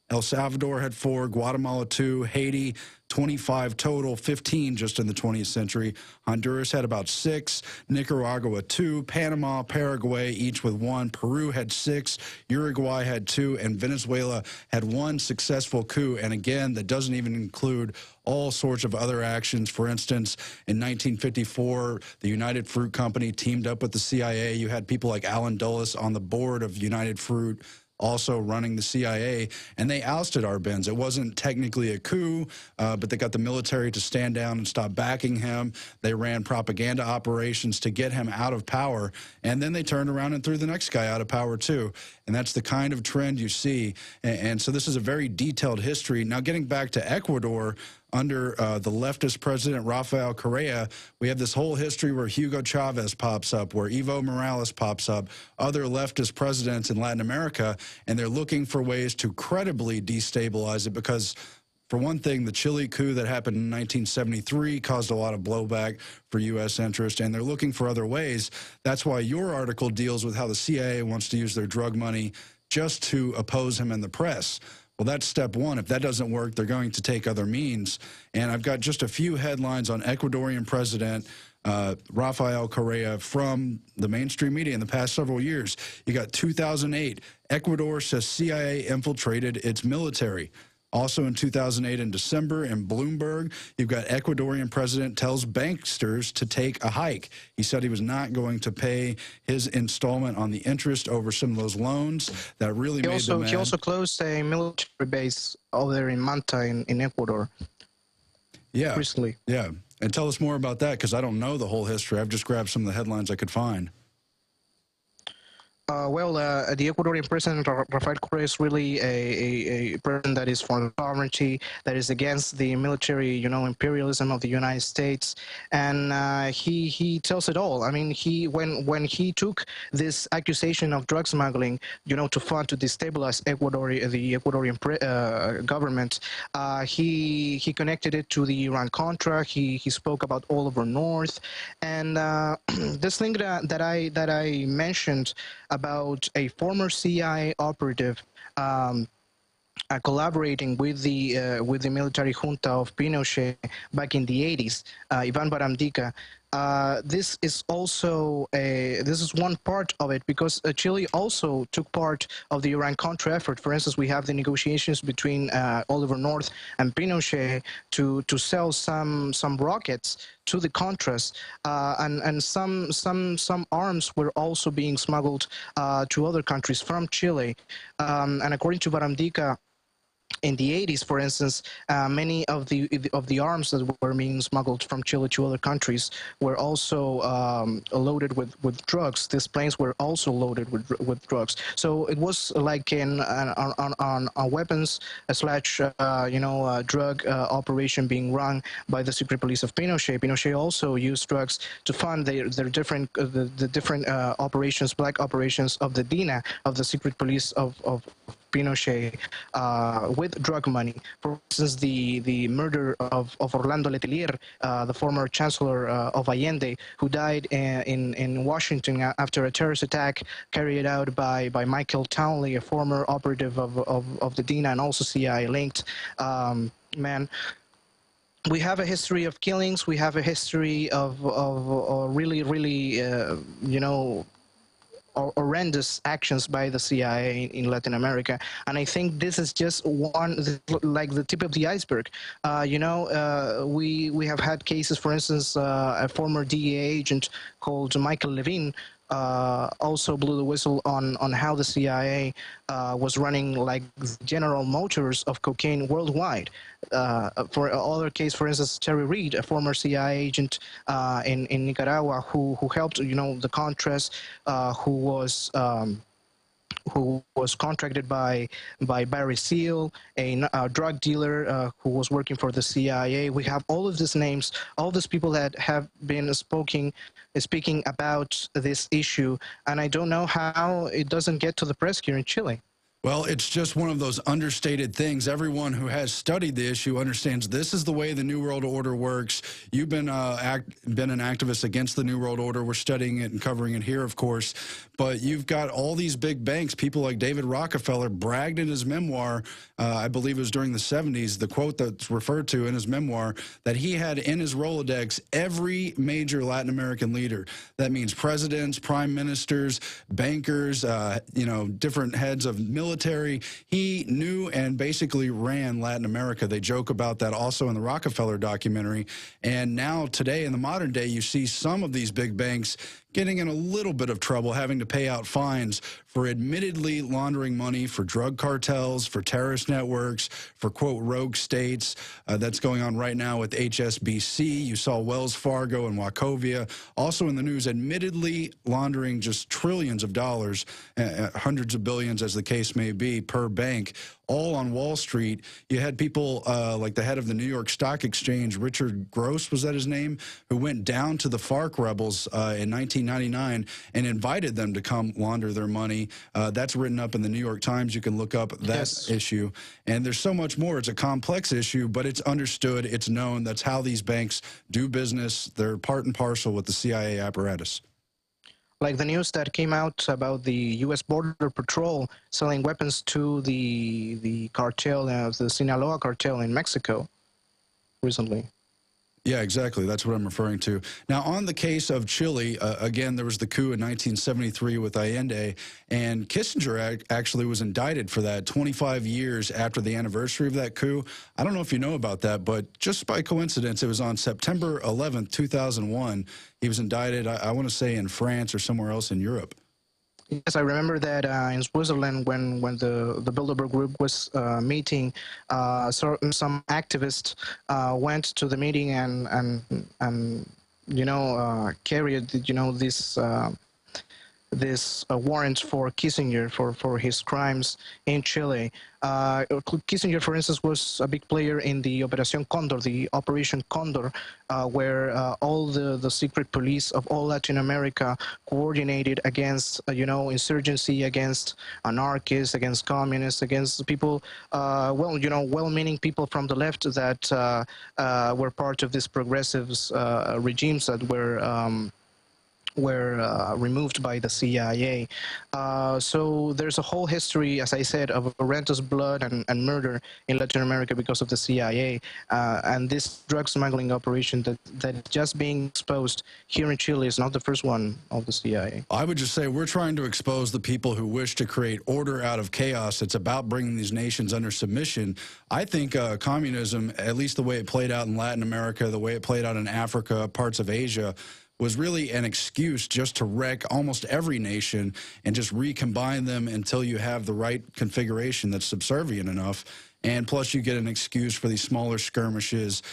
El Salvador had 4, Guatemala 2, Haiti 25 total, 15 just in the 20th century. Honduras had about 6, Nicaragua 2, Panama, Paraguay each with 1, Peru had 6, Uruguay had 2, and Venezuela had 1 successful coup. And again, that doesn't even include all sorts of other actions. For instance, in 1954, the United Fruit Company teamed up with the CIA. You had people like Alan Dulles on the board of United Fruit, also running the CIA, and they ousted Arbenz. It wasn't technically a coup, but they got the military to stand down and stop backing him. They ran propaganda operations to get him out of power, and then they turned around and threw the next guy out of power too. And that's the kind of trend you see. And so this is a very detailed history. Now, getting back to Ecuador, under the leftist president, Rafael Correa, we have this whole history where Hugo Chavez pops up, where Evo Morales pops up, other leftist presidents in Latin America, and they're looking for ways to credibly destabilize it because, for one thing, the Chile coup that happened in 1973 caused a lot of blowback for U.S. interest, and they're looking for other ways. That's why your article deals with how the CIA wants to use their drug money just to oppose him in the press. Well, that's step one. If that doesn't work, they're going to take other means. And I've got just a few headlines on Ecuadorian President Rafael Correa from the mainstream media in the past several years. You got 2008, Ecuador says CIA infiltrated its military. Also in 2008 in December in Bloomberg, you've got Ecuadorian president tells banksters to take a hike. He said he was not going to pay his installment on the interest over some of those loans. That really made them mad. He also closed a military base over there in Manta in Ecuador. Yeah. Recently. Yeah. And tell us more about that, because I don't know the whole history. I've just grabbed some of the headlines I could find. The Ecuadorian president, Rafael Correa, is really a president that is for sovereignty, that is against the military, imperialism of the United States, and he tells it all. I mean, when he took this accusation of drug smuggling, to destabilize the Ecuadorian government, he connected it to the Iran-Contra. He spoke about Oliver North, and this thing that I mentioned about a former CIA operative collaborating with the military junta of Pinochet back in the 80s, Ivan Baramdica. This is also this is one part of it, because Chile also took part of the Iran-Contra effort. For instance, we have the negotiations between Oliver North and Pinochet to sell some rockets to the Contras, and some arms were also being smuggled to other countries from Chile. And according to Baramdica, in the 80s, for instance, many of the arms that were being smuggled from Chile to other countries were also loaded with drugs. These planes were also loaded with drugs. So it was like on weapons slash drug operation being run by the secret police of Pinochet. Pinochet also used drugs to fund their different the different operations, black operations of the DINA, of the secret police of Pinochet, with drug money. For instance, the murder of Orlando Letelier, the former chancellor of Allende, who died in Washington after a terrorist attack carried out by Michael Townley, a former operative of the DINA and also CIA linked. Man, we have a history of killings. We have a history of really horrendous actions by the CIA in Latin America, and I think this is just one, like the tip of the iceberg. We have had cases, for instance, a former DEA agent called Michael Levine also blew the whistle on how the CIA was running like General Motors of cocaine worldwide. For other case, for instance, Terry Reid, a former CIA agent in Nicaragua, who helped the Contras, who was contracted by Barry Seal, a drug dealer who was working for the CIA. We have all of these names, all these people that have been speaking about this issue, and I don't know how it doesn't get to the press here in Chile. Well, it's just one of those understated things. Everyone who has studied the issue understands this is the way the New World Order works. You've been been an activist against the New World Order. We're studying it and covering it here, of course. But you've got all these big banks. People like David Rockefeller bragged in his memoir, I believe it was during the 70s, the quote that's referred to in his memoir, that he had in his Rolodex every major Latin American leader. That means presidents, prime ministers, bankers, different heads of military. He knew and basically ran Latin America. They joke about that also in the Rockefeller documentary. And now today in the modern day, you see some of these big banks getting in a little bit of trouble, having to pay out fines for admittedly laundering money for drug cartels, for terrorist networks, for, quote, rogue states. That's going on right now with HSBC. You saw Wells Fargo and Wachovia. Also in the news, admittedly laundering just trillions of dollars, hundreds of billions as the case may be, per bank, all on Wall Street. You had people like the head of the New York Stock Exchange, Richard Gross, was that his name, who went down to the FARC rebels in 1999 and invited them to come launder their money. That's written up in the New York Times. You can look up that issue. And there's so much more. It's a complex issue, but it's understood. It's known. That's how these banks do business. They're part and parcel with the CIA apparatus. Like the news that came out about the U.S. Border Patrol selling weapons to the cartel, the Sinaloa cartel in Mexico recently. Yeah, exactly. That's what I'm referring to. Now, on the case of Chile, again, there was the coup in 1973 with Allende, and Kissinger actually was indicted for that 25 years after the anniversary of that coup. I don't know if you know about that, but just by coincidence, it was on September 11th, 2001. He was indicted, I want to say, in France or somewhere else in Europe. Yes, I remember that in Switzerland when the Bilderberg group was meeting, some activists went to the meeting and carried this warrant for Kissinger for his crimes in Chile. Kissinger, for instance, was a big player in the Operación Condor, the Operation Condor, where all the secret police of all Latin America coordinated against, insurgency, against anarchists, against communists, against people, well-meaning people from the left that were part of these progressive regimes that were removed by the CIA. So there's a whole history, as I said, of horrendous blood and murder in Latin America because of the CIA. And this drug smuggling operation that just being exposed here in Chile is not the first one of the CIA. I would just say we're trying to expose the people who wish to create order out of chaos. It's about bringing these nations under submission. I think communism, at least the way it played out in Latin America, the way it played out in Africa, parts of Asia, was really an excuse just to wreck almost every nation and just recombine them until you have the right configuration that's subservient enough. and plus you get an excuse for these smaller skirmishes,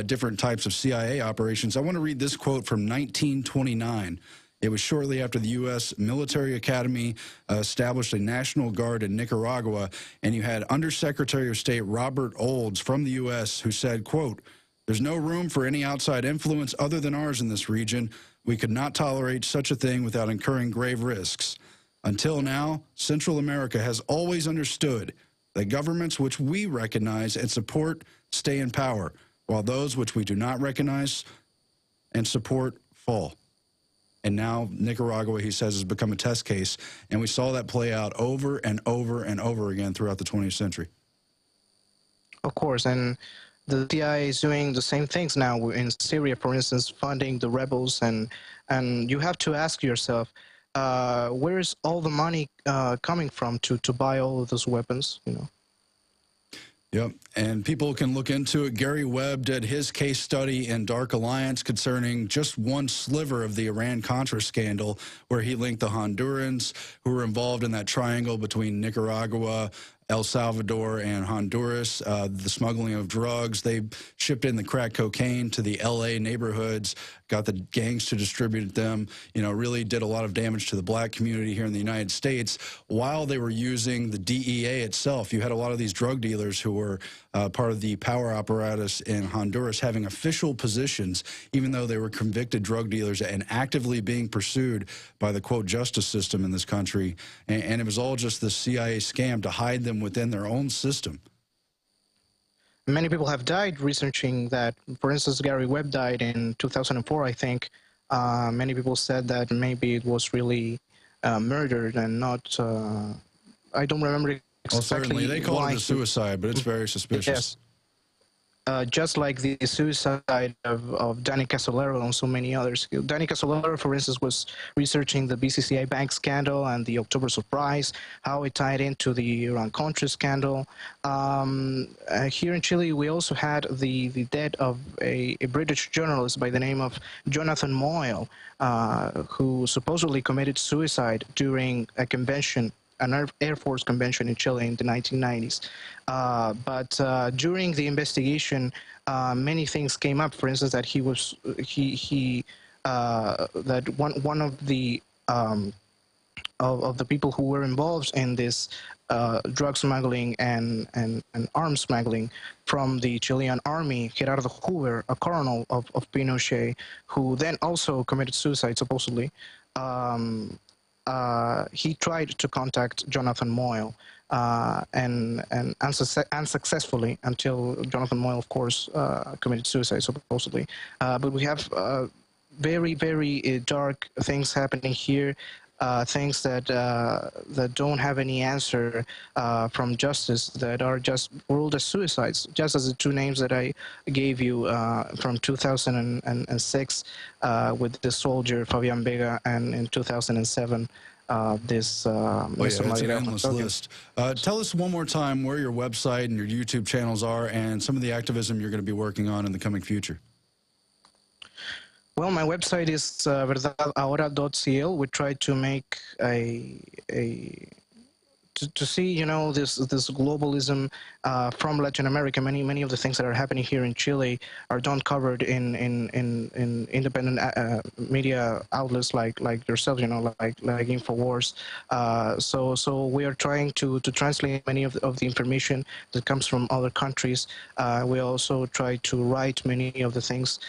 different types of CIA operations. I want to read this quote from 1929. It was shortly after the U.S. Military Academy established a National Guard in Nicaragua, and you had Undersecretary of State Robert Olds from the U.S. who said, quote, "There's no room for any outside influence other than ours in this region. We could not tolerate such a thing without incurring grave risks. Until now, Central America has always understood that governments which we recognize and support stay in power, while those which we do not recognize and support fall." And now Nicaragua, he says, has become a test case, and we saw that play out over and over and over again throughout the 20th century. Of course, and the CIA is doing the same things now in Syria, for instance, funding the rebels, and you have to ask yourself, where is all the money coming from to buy all of those weapons, you know? Yep, and people can look into it. Gary Webb did his case study in Dark Alliance concerning just one sliver of the Iran-Contra scandal, where he linked the Hondurans who were involved in that triangle between Nicaragua, El Salvador, and Honduras, the smuggling of drugs. They shipped in the crack cocaine to the L.A. neighborhoods, got the gangs to distribute them, you know, really did a lot of damage to the black community here in the United States while they were using the DEA itself. You had a lot of these drug dealers who were part of the power apparatus in Honduras having official positions, even though they were convicted drug dealers and actively being pursued by the, quote, justice system in this country. And it was all just the CIA scam to hide them within their own system. Many people have died researching that. For instance, Gary Webb died in 2004, I think. Many people said that maybe it was really murdered and not, I don't remember exactly. Well, certainly, they call it a suicide, but it's very suspicious. Yes. Just like the suicide of Danny Casolaro and so many others. Danny Casolaro, for instance, was researching the BCCI bank scandal and the October surprise, how it tied into the Iran-Contra scandal. Here in Chile, we also had the death of a British journalist by the name of Jonathan Moyle, who supposedly committed suicide during a convention, an Air Force convention in Chile in the 1990s. But during the investigation, many things came up. For instance, that that one of the people who were involved in this drug smuggling and arms smuggling from the Chilean army, Gerardo Hoover, a colonel of Pinochet, who then also committed suicide supposedly. He tried to contact Jonathan Moyle and unsuccessfully until Jonathan Moyle, of course, committed suicide supposedly. But we have very, very dark things happening here. Things that don't have any answer from justice, that are just ruled as suicides, just as the two names that I gave you from 2006 with the soldier Fabian Vega, and in 2007 this it's an endless list. Tell us one more time where your website and your YouTube channels are and some of the activism you're going to be working on in the coming future. Well, my website is verdadahora.cl. We try to make to see, you know, this globalism from Latin America. Many of the things that are happening here in Chile are done covered in independent media outlets like yourself, you know, like Infowars. So we are trying to translate many of the information that comes from other countries. We also try to write many of the things,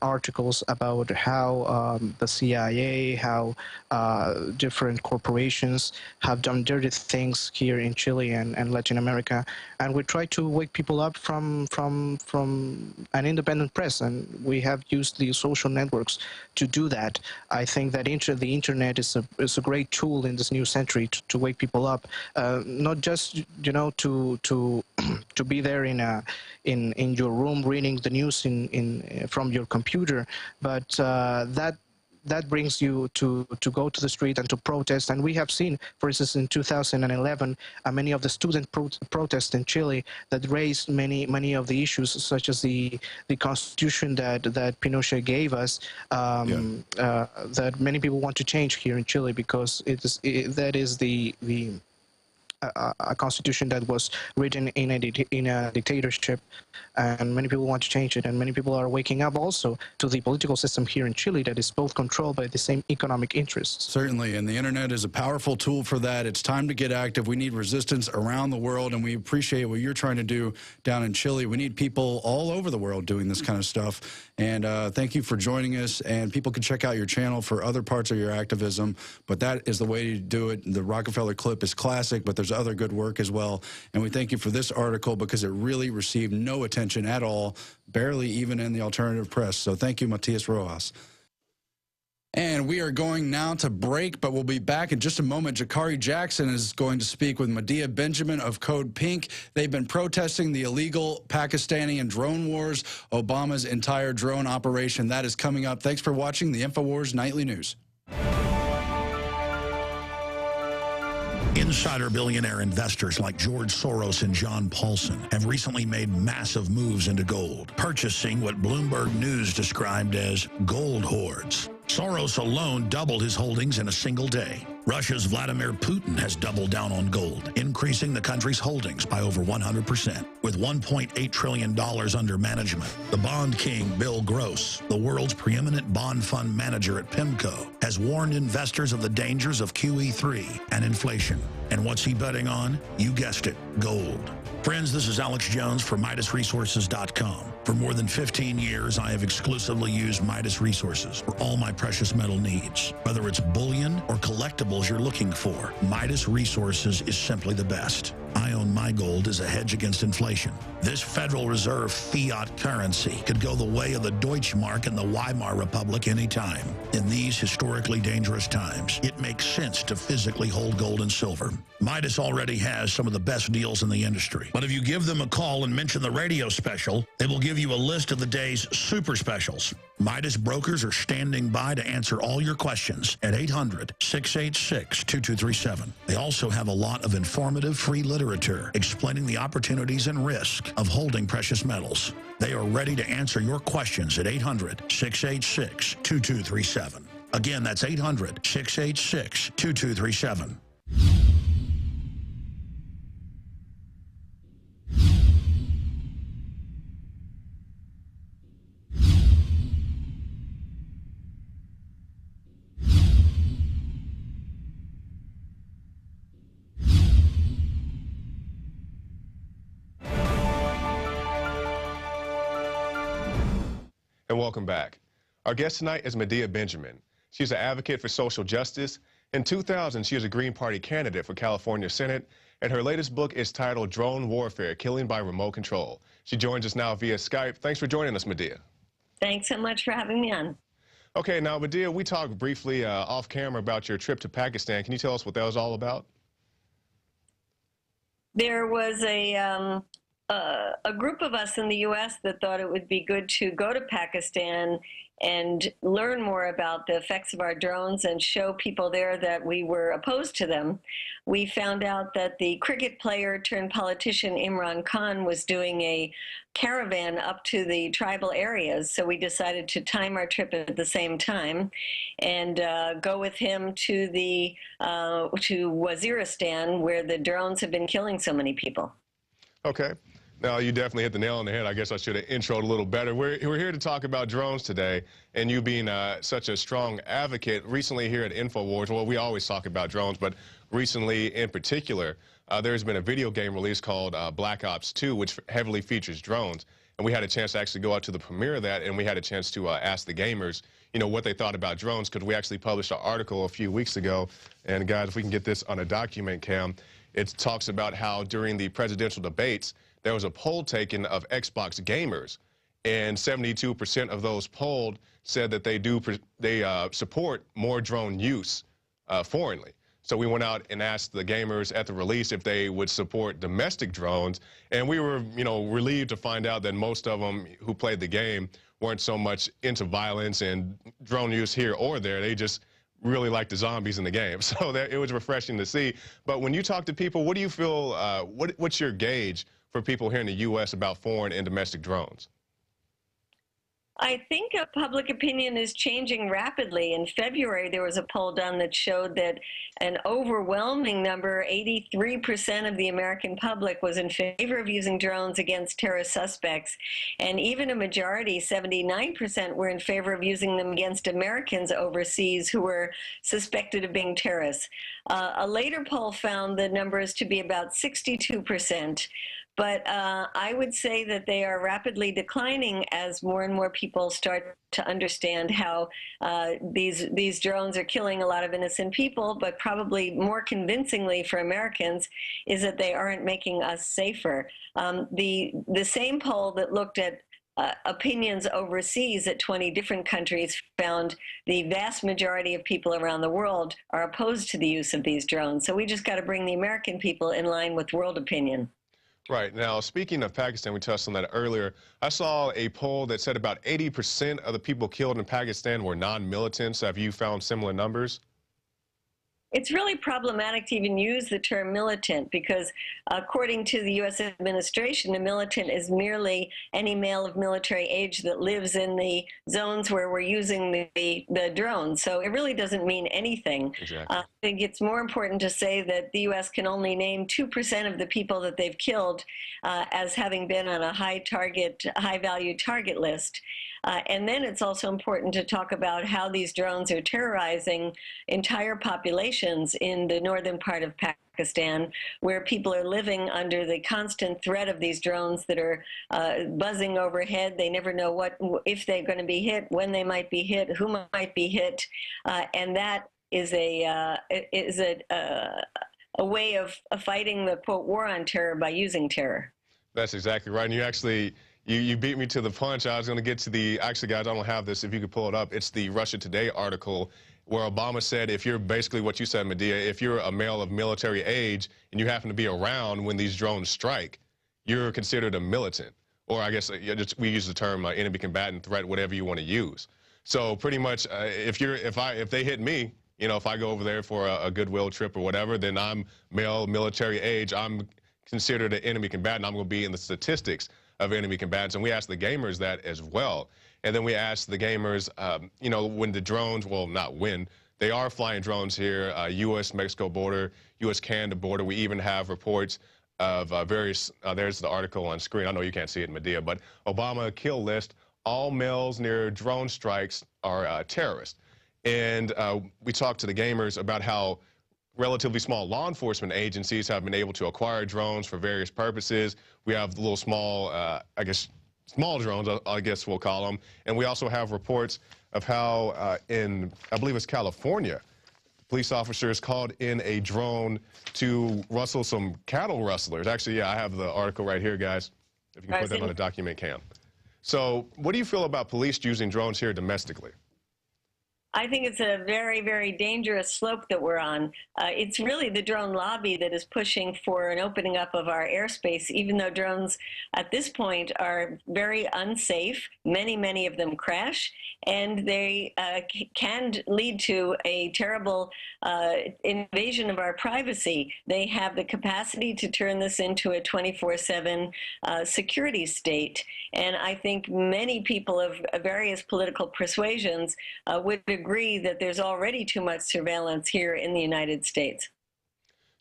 articles about how the CIA, how different corporations have done dirty things here in Chile and Latin America, and we try to wake people up from an independent press, and we have used the social networks to do that. I think that the internet is a great tool in this new century to wake people up, not just, you know, to be there in your room reading the news from your computer, but that brings you to go to the street and to protest. And we have seen, for instance, in 2011, many of the student protests in Chile that raised many of the issues, such as the constitution that Pinochet gave us, that many people want to change here in Chile, because that is the a constitution that was written in a dictatorship, and many people want to change it, and many people are waking up also to the political system here in Chile that is both controlled by the same economic interests. Certainly, and the internet is a powerful tool for that. It's time to get active. We need resistance around the world, and we appreciate what you're trying to do down in Chile. We need people all over the world doing this kind of stuff, and thank you for joining us, and people can check out your channel for other parts of your activism, but that is the way to do it. The Rockefeller clip is classic, but there's other good work as well, and we thank you for this article because it really received no attention at all, barely even in the alternative press. So thank you, Matias Rojas. And we are going now to break, but we'll be back in just a moment. Jakari Jackson is going to speak with Medea Benjamin of Code Pink. They've been protesting the illegal Pakistani and drone wars, Obama's entire drone operation. That is coming up. Thanks for watching the Infowars Nightly News. Insider billionaire investors like George Soros and John Paulson have recently made massive moves into gold, purchasing what Bloomberg News described as gold hoards. Soros alone doubled his holdings in a single day. Russia's Vladimir Putin has doubled down on gold, increasing the country's holdings by over 100%. With $1.8 trillion under management, the bond king Bill Gross, the world's preeminent bond fund manager at PIMCO, has warned investors of the dangers of QE3 and inflation. And what's he betting on? You guessed it, gold. Friends, this is Alex Jones for MidasResources.com. For more than 15 years, I have exclusively used Midas Resources for all my precious metal needs. Whether it's bullion or collectibles you're looking for, Midas Resources is simply the best. I own my gold as a hedge against inflation. This Federal Reserve fiat currency could go the way of the Deutschmark and the Weimar Republic anytime. In these historically dangerous times, it makes sense to physically hold gold and silver. Midas already has some of the best deals in the industry. But if you give them a call and mention the radio special, they will give you a list of the day's super specials. Midas brokers are standing by to answer all your questions at 800-686-2237. They also have a lot of informative free literature explaining the opportunities and risk of holding precious metals. They are ready to answer your questions at 800-686-2237. Again, that's 800-686-2237. And welcome back. Our guest tonight is Medea Benjamin. She's an advocate for social justice. In 2000, she was a Green Party candidate for California Senate, and her latest book is titled Drone Warfare, Killing by Remote Control. She joins us now via Skype. Thanks for joining us, Medea. Thanks so much for having me on. Okay, now, Medea, we talked briefly off camera about your trip to Pakistan. Can you tell us what that was all about? There was a group of us in the U.S. that thought it would be good to go to Pakistan and learn more about the effects of our drones and show people there that we were opposed to them. We found out that the cricket player turned politician Imran Khan was doing a caravan up to the tribal areas, so we decided to time our trip at the same time and go with him to Waziristan, where the drones have been killing so many people. Okay. Now, you definitely hit the nail on the head. I guess I should have introed a little better. We're here to talk about drones today, and you being such a strong advocate. Recently here at Infowars, well, we always talk about drones, but recently in particular, there's been a video game release called Black Ops 2, which heavily features drones. And we had a chance to actually go out to the premiere of that, and we had a chance to ask the gamers, you know, what they thought about drones, because we actually published an article a few weeks ago. And guys, if we can get this on a document cam, it talks about how during the presidential debates, there was a poll taken of Xbox gamers, and 72% of those polled said that they support more drone use foreignly. So we went out and asked the gamers at the release if they would support domestic drones, and we were, you know, relieved to find out that most of them who played the game weren't so much into violence and drone use here or there. They just really like the zombies in the game. So it was refreshing to see. But when you talk to people, what do you feel, what's your gauge for people here in the U.S. about foreign and domestic drones? I think public opinion is changing rapidly. In February, there was a poll done that showed that an overwhelming number, 83% of the American public, was in favor of using drones against terrorist suspects. And even a majority, 79%, were in favor of using them against Americans overseas who were suspected of being terrorists. A later poll found the numbers to be about 62%. But I would say that they are rapidly declining as more and more people start to understand how these drones are killing a lot of innocent people. But probably more convincingly for Americans is that they aren't making us safer. The same poll that looked at opinions overseas at 20 different countries found the vast majority of people around the world are opposed to the use of these drones. So we just got to bring the American people in line with world opinion. Right. Now, speaking of Pakistan, we touched on that earlier. I saw a poll that said about 80% of the people killed in Pakistan were non-militants. Have you found similar numbers? It's really problematic to even use the term militant because, according to the U.S. administration, a militant is merely any male of military age that lives in the zones where we're using the drones. So it really doesn't mean anything. Exactly. I think it's more important to say that the U.S. can only name 2% of the people that they've killed as having been on a high-value target list. And then it's also important to talk about how these drones are terrorizing entire populations in the northern part of Pakistan, where people are living under the constant threat of these drones that are buzzing overhead. They never know if they're going to be hit, when they might be hit, who might be hit, and that is a way of fighting the, quote, war on terror by using terror. That's exactly right. And you actually, you beat me to the punch. I was going to get to actually, guys, I don't have this. If you could pull it up, it's the Russia Today article where Obama said if you're basically what you said, Medea, if you're a male of military age and you happen to be around when these drones strike, you're considered a militant. Or I guess we use the term enemy combatant, threat, whatever you want to use. So pretty much if they hit me, you know, if I go over there for a goodwill trip or whatever, then I'm male, military age, I'm considered an enemy combatant. I'm going to be in the statistics of enemy combatants. And we asked the gamers that as well. And then we asked the gamers, you know, when the drones, well, not when, they are flying drones here, U.S.-Mexico border, U.S.-Canada border. We even have reports of various, there's the article on screen. I know you can't see it, Medea, but Obama kill list, all males near drone strikes are terrorists. And we talked to the gamers about how relatively small law enforcement agencies have been able to acquire drones for various purposes. We have the little small, I guess, small drones, I guess we'll call them. And we also have reports of how in, I believe it's California, police officers called in a drone to rustle some cattle rustlers. Actually, yeah, I have the article right here, guys, if you can put that on the document cam. So what do you feel about police using drones here domestically? I think it's a very, very dangerous slope that we're on. It's really the drone lobby that is pushing for an opening up of our airspace, even though drones at this point are very unsafe. Many, many of them crash, and they can lead to a terrible invasion of our privacy. They have the capacity to turn this into a 24/7 security state. And I think many people of various political persuasions would agree that there's already too much surveillance here in the United States.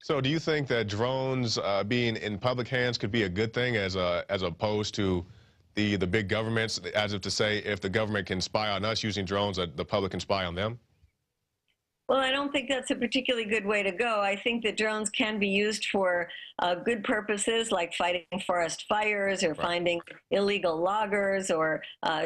So do you think that drones being in public hands could be a good thing as opposed to the big governments, as if to say if the government can spy on us using drones, the public can spy on them? Well, I don't think that's a particularly good way to go. I think that drones can be used for good purposes, like fighting forest fires or finding illegal loggers or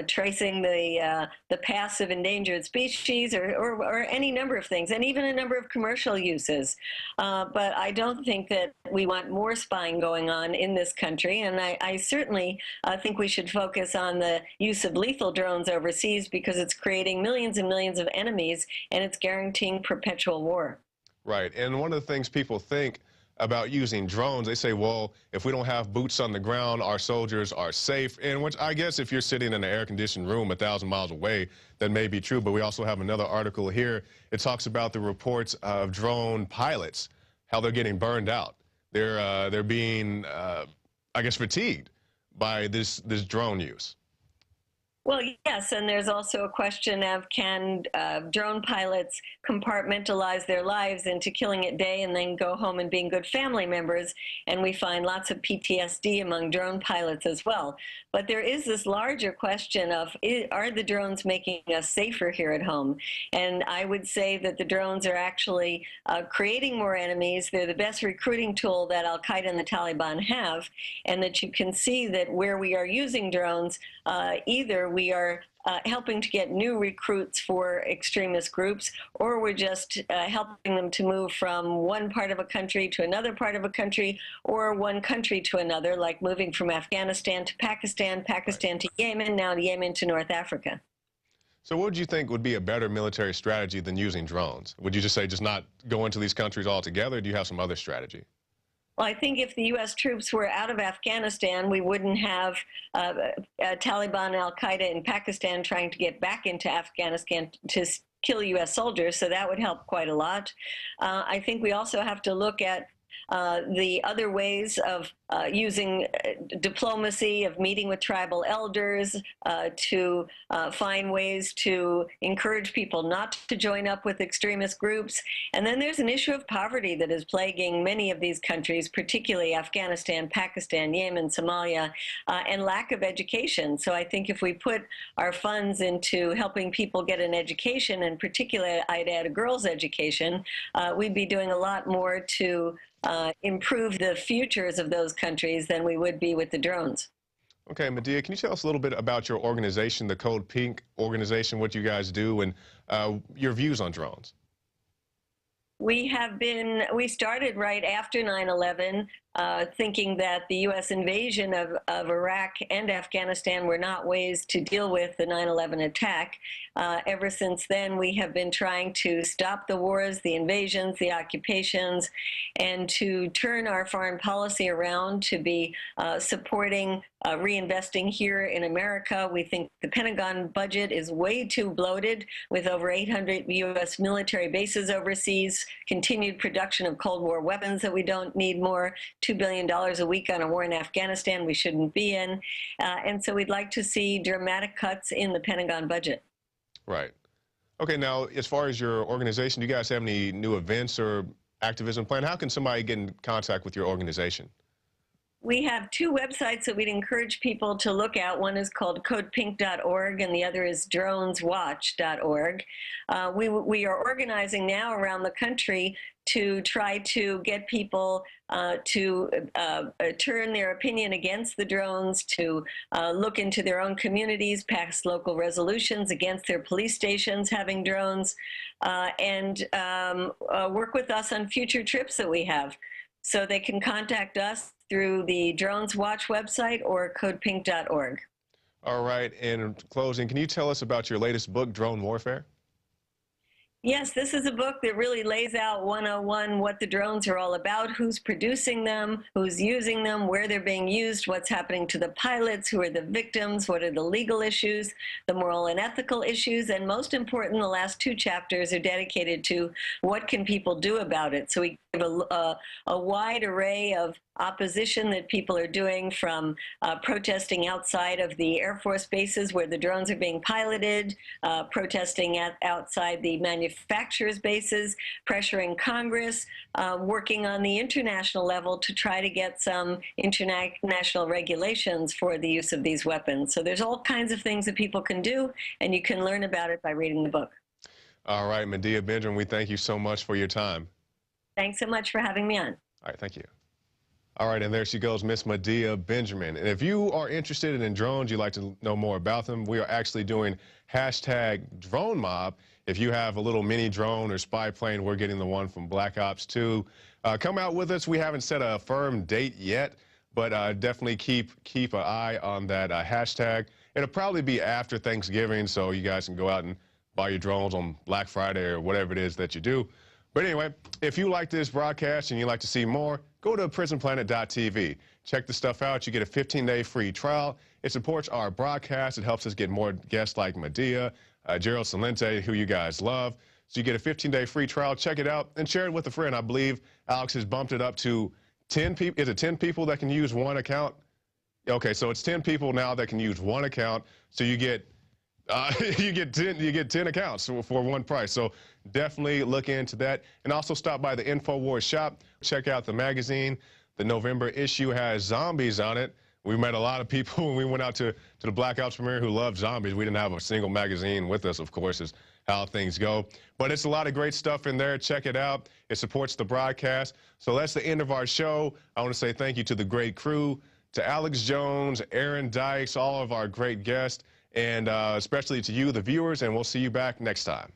tracing the paths of endangered species or any number of things, and even a number of commercial uses. But I don't think that we want more spying going on in this country, and I certainly think we should focus on the use of lethal drones overseas because it's creating millions and millions of enemies, and it's guaranteeing perpetual war. Right. And one of the things people think about using drones, they say, well, if we don't have boots on the ground, our soldiers are safe. And which I guess if you're sitting in an air-conditioned room 1,000 miles away, that may be true. But we also have another article here. It talks about the reports of drone pilots, how they're getting burned out. They're being, I guess, fatigued by this drone use. Well, yes, and there's also a question of can drone pilots compartmentalize their lives into killing at day and then go home and being good family members, and we find lots of PTSD among drone pilots as well. But there is this larger question of, are the drones making us safer here at home? And I would say that the drones are actually creating more enemies. They're the best recruiting tool that Al-Qaeda and the Taliban have, and that you can see that where we are using drones, either we are helping to get new recruits for extremist groups, or we're just helping them to move from one part of a country to another part of a country, or one country to another, like moving from Afghanistan to Pakistan, Pakistan to Yemen, now Yemen to North Africa. So what would you think would be a better military strategy than using drones? Would you just say just not go into these countries altogether, or do you have some other strategy? Well, I think if the U.S. troops were out of Afghanistan, we wouldn't have Taliban, al-Qaeda in Pakistan trying to get back into Afghanistan to kill U.S. soldiers, so that would help quite a lot. I think we also have to look at the other ways of using diplomacy, of meeting with tribal elders, to find ways to encourage people not to join up with extremist groups. And then there's an issue of poverty that is plaguing many of these countries, particularly Afghanistan, Pakistan, Yemen, Somalia, and lack of education. So I think if we put our funds into helping people get an education, and particularly I'd add a girls' education, we'd be doing a lot more to improve the futures of those countries than we would be with the drones. Okay, Medea, can you tell us a little bit about your organization, the Code Pink organization, what you guys do, and your views on drones? We started right after 9/11, thinking that the U.S. invasion of Iraq and Afghanistan were not ways to deal with the 9/11 attack. Ever since then, we have been trying to stop the wars, the invasions, the occupations, and to turn our foreign policy around to be supporting reinvesting here in America. We think the Pentagon budget is way too bloated, with over 800 U.S. military bases overseas, continued production of Cold War weapons that we don't need more, $2 billion a week on a war in Afghanistan we shouldn't be in. And so we'd like to see dramatic cuts in the Pentagon budget. Right. Okay, now, as far as your organization, do you guys have any new events or activism planned? How can somebody get in contact with your organization? We have two websites that we'd encourage people to look at. One is called codepink.org, and the other is droneswatch.org. We are organizing now around the country to try to get people to turn their opinion against the drones, to look into their own communities, pass local resolutions against their police stations having drones, and work with us on future trips that we have. So they can contact us through the Drones Watch website or codepink.org. All right. And in closing, can you tell us about your latest book, Drone Warfare? Yes, this is a book that really lays out 101 what the drones are all about, who's producing them, who's using them, where they're being used, what's happening to the pilots, who are the victims, what are the legal issues, the moral and ethical issues, and most important, the last two chapters are dedicated to what can people do about it. So we give a wide array of opposition that people are doing, from protesting outside of the Air Force bases where the drones are being piloted, protesting outside the manufacturers' bases, pressuring Congress, working on the international level to try to get some international regulations for the use of these weapons. So there's all kinds of things that people can do, and you can learn about it by reading the book. All right, Medea Benjamin, we thank you so much for your time. Thanks so much for having me on. All right, thank you. All right, and there she goes, Miss Medea Benjamin. And if you are interested in drones, you'd like to know more about them, we are actually doing #DroneMob. If you have a little mini drone or spy plane, we're getting the one from Black Ops 2. Come out with us. We haven't set a firm date yet, but definitely keep an eye on that hashtag. It'll probably be after Thanksgiving, so you guys can go out and buy your drones on Black Friday or whatever it is that you do. But anyway, if you like this broadcast and you'd like to see more, go to prisonplanet.tv. Check the stuff out. You get a 15-day free trial. It supports our broadcast. It helps us get more guests like Medea, Gerald Salente, who you guys love. So you get a 15-day free trial. Check it out and share it with a friend. I believe Alex has bumped it up to 10 people. Is it 10 people that can use one account? Okay, so it's 10 people now that can use one account. So you get You get 10 accounts for one price. So definitely look into that. And also stop by the Infowars shop. Check out the magazine. The November issue has zombies on it. We met a lot of people when we went out to the Black Ops premiere who loved zombies. We didn't have a single magazine with us, of course, is how things go. But it's a lot of great stuff in there. Check it out. It supports the broadcast. So that's the end of our show. I want to say thank you to the great crew, to Alex Jones, Aaron Dykes, all of our great guests, and especially to you, the viewers, and we'll see you back next time.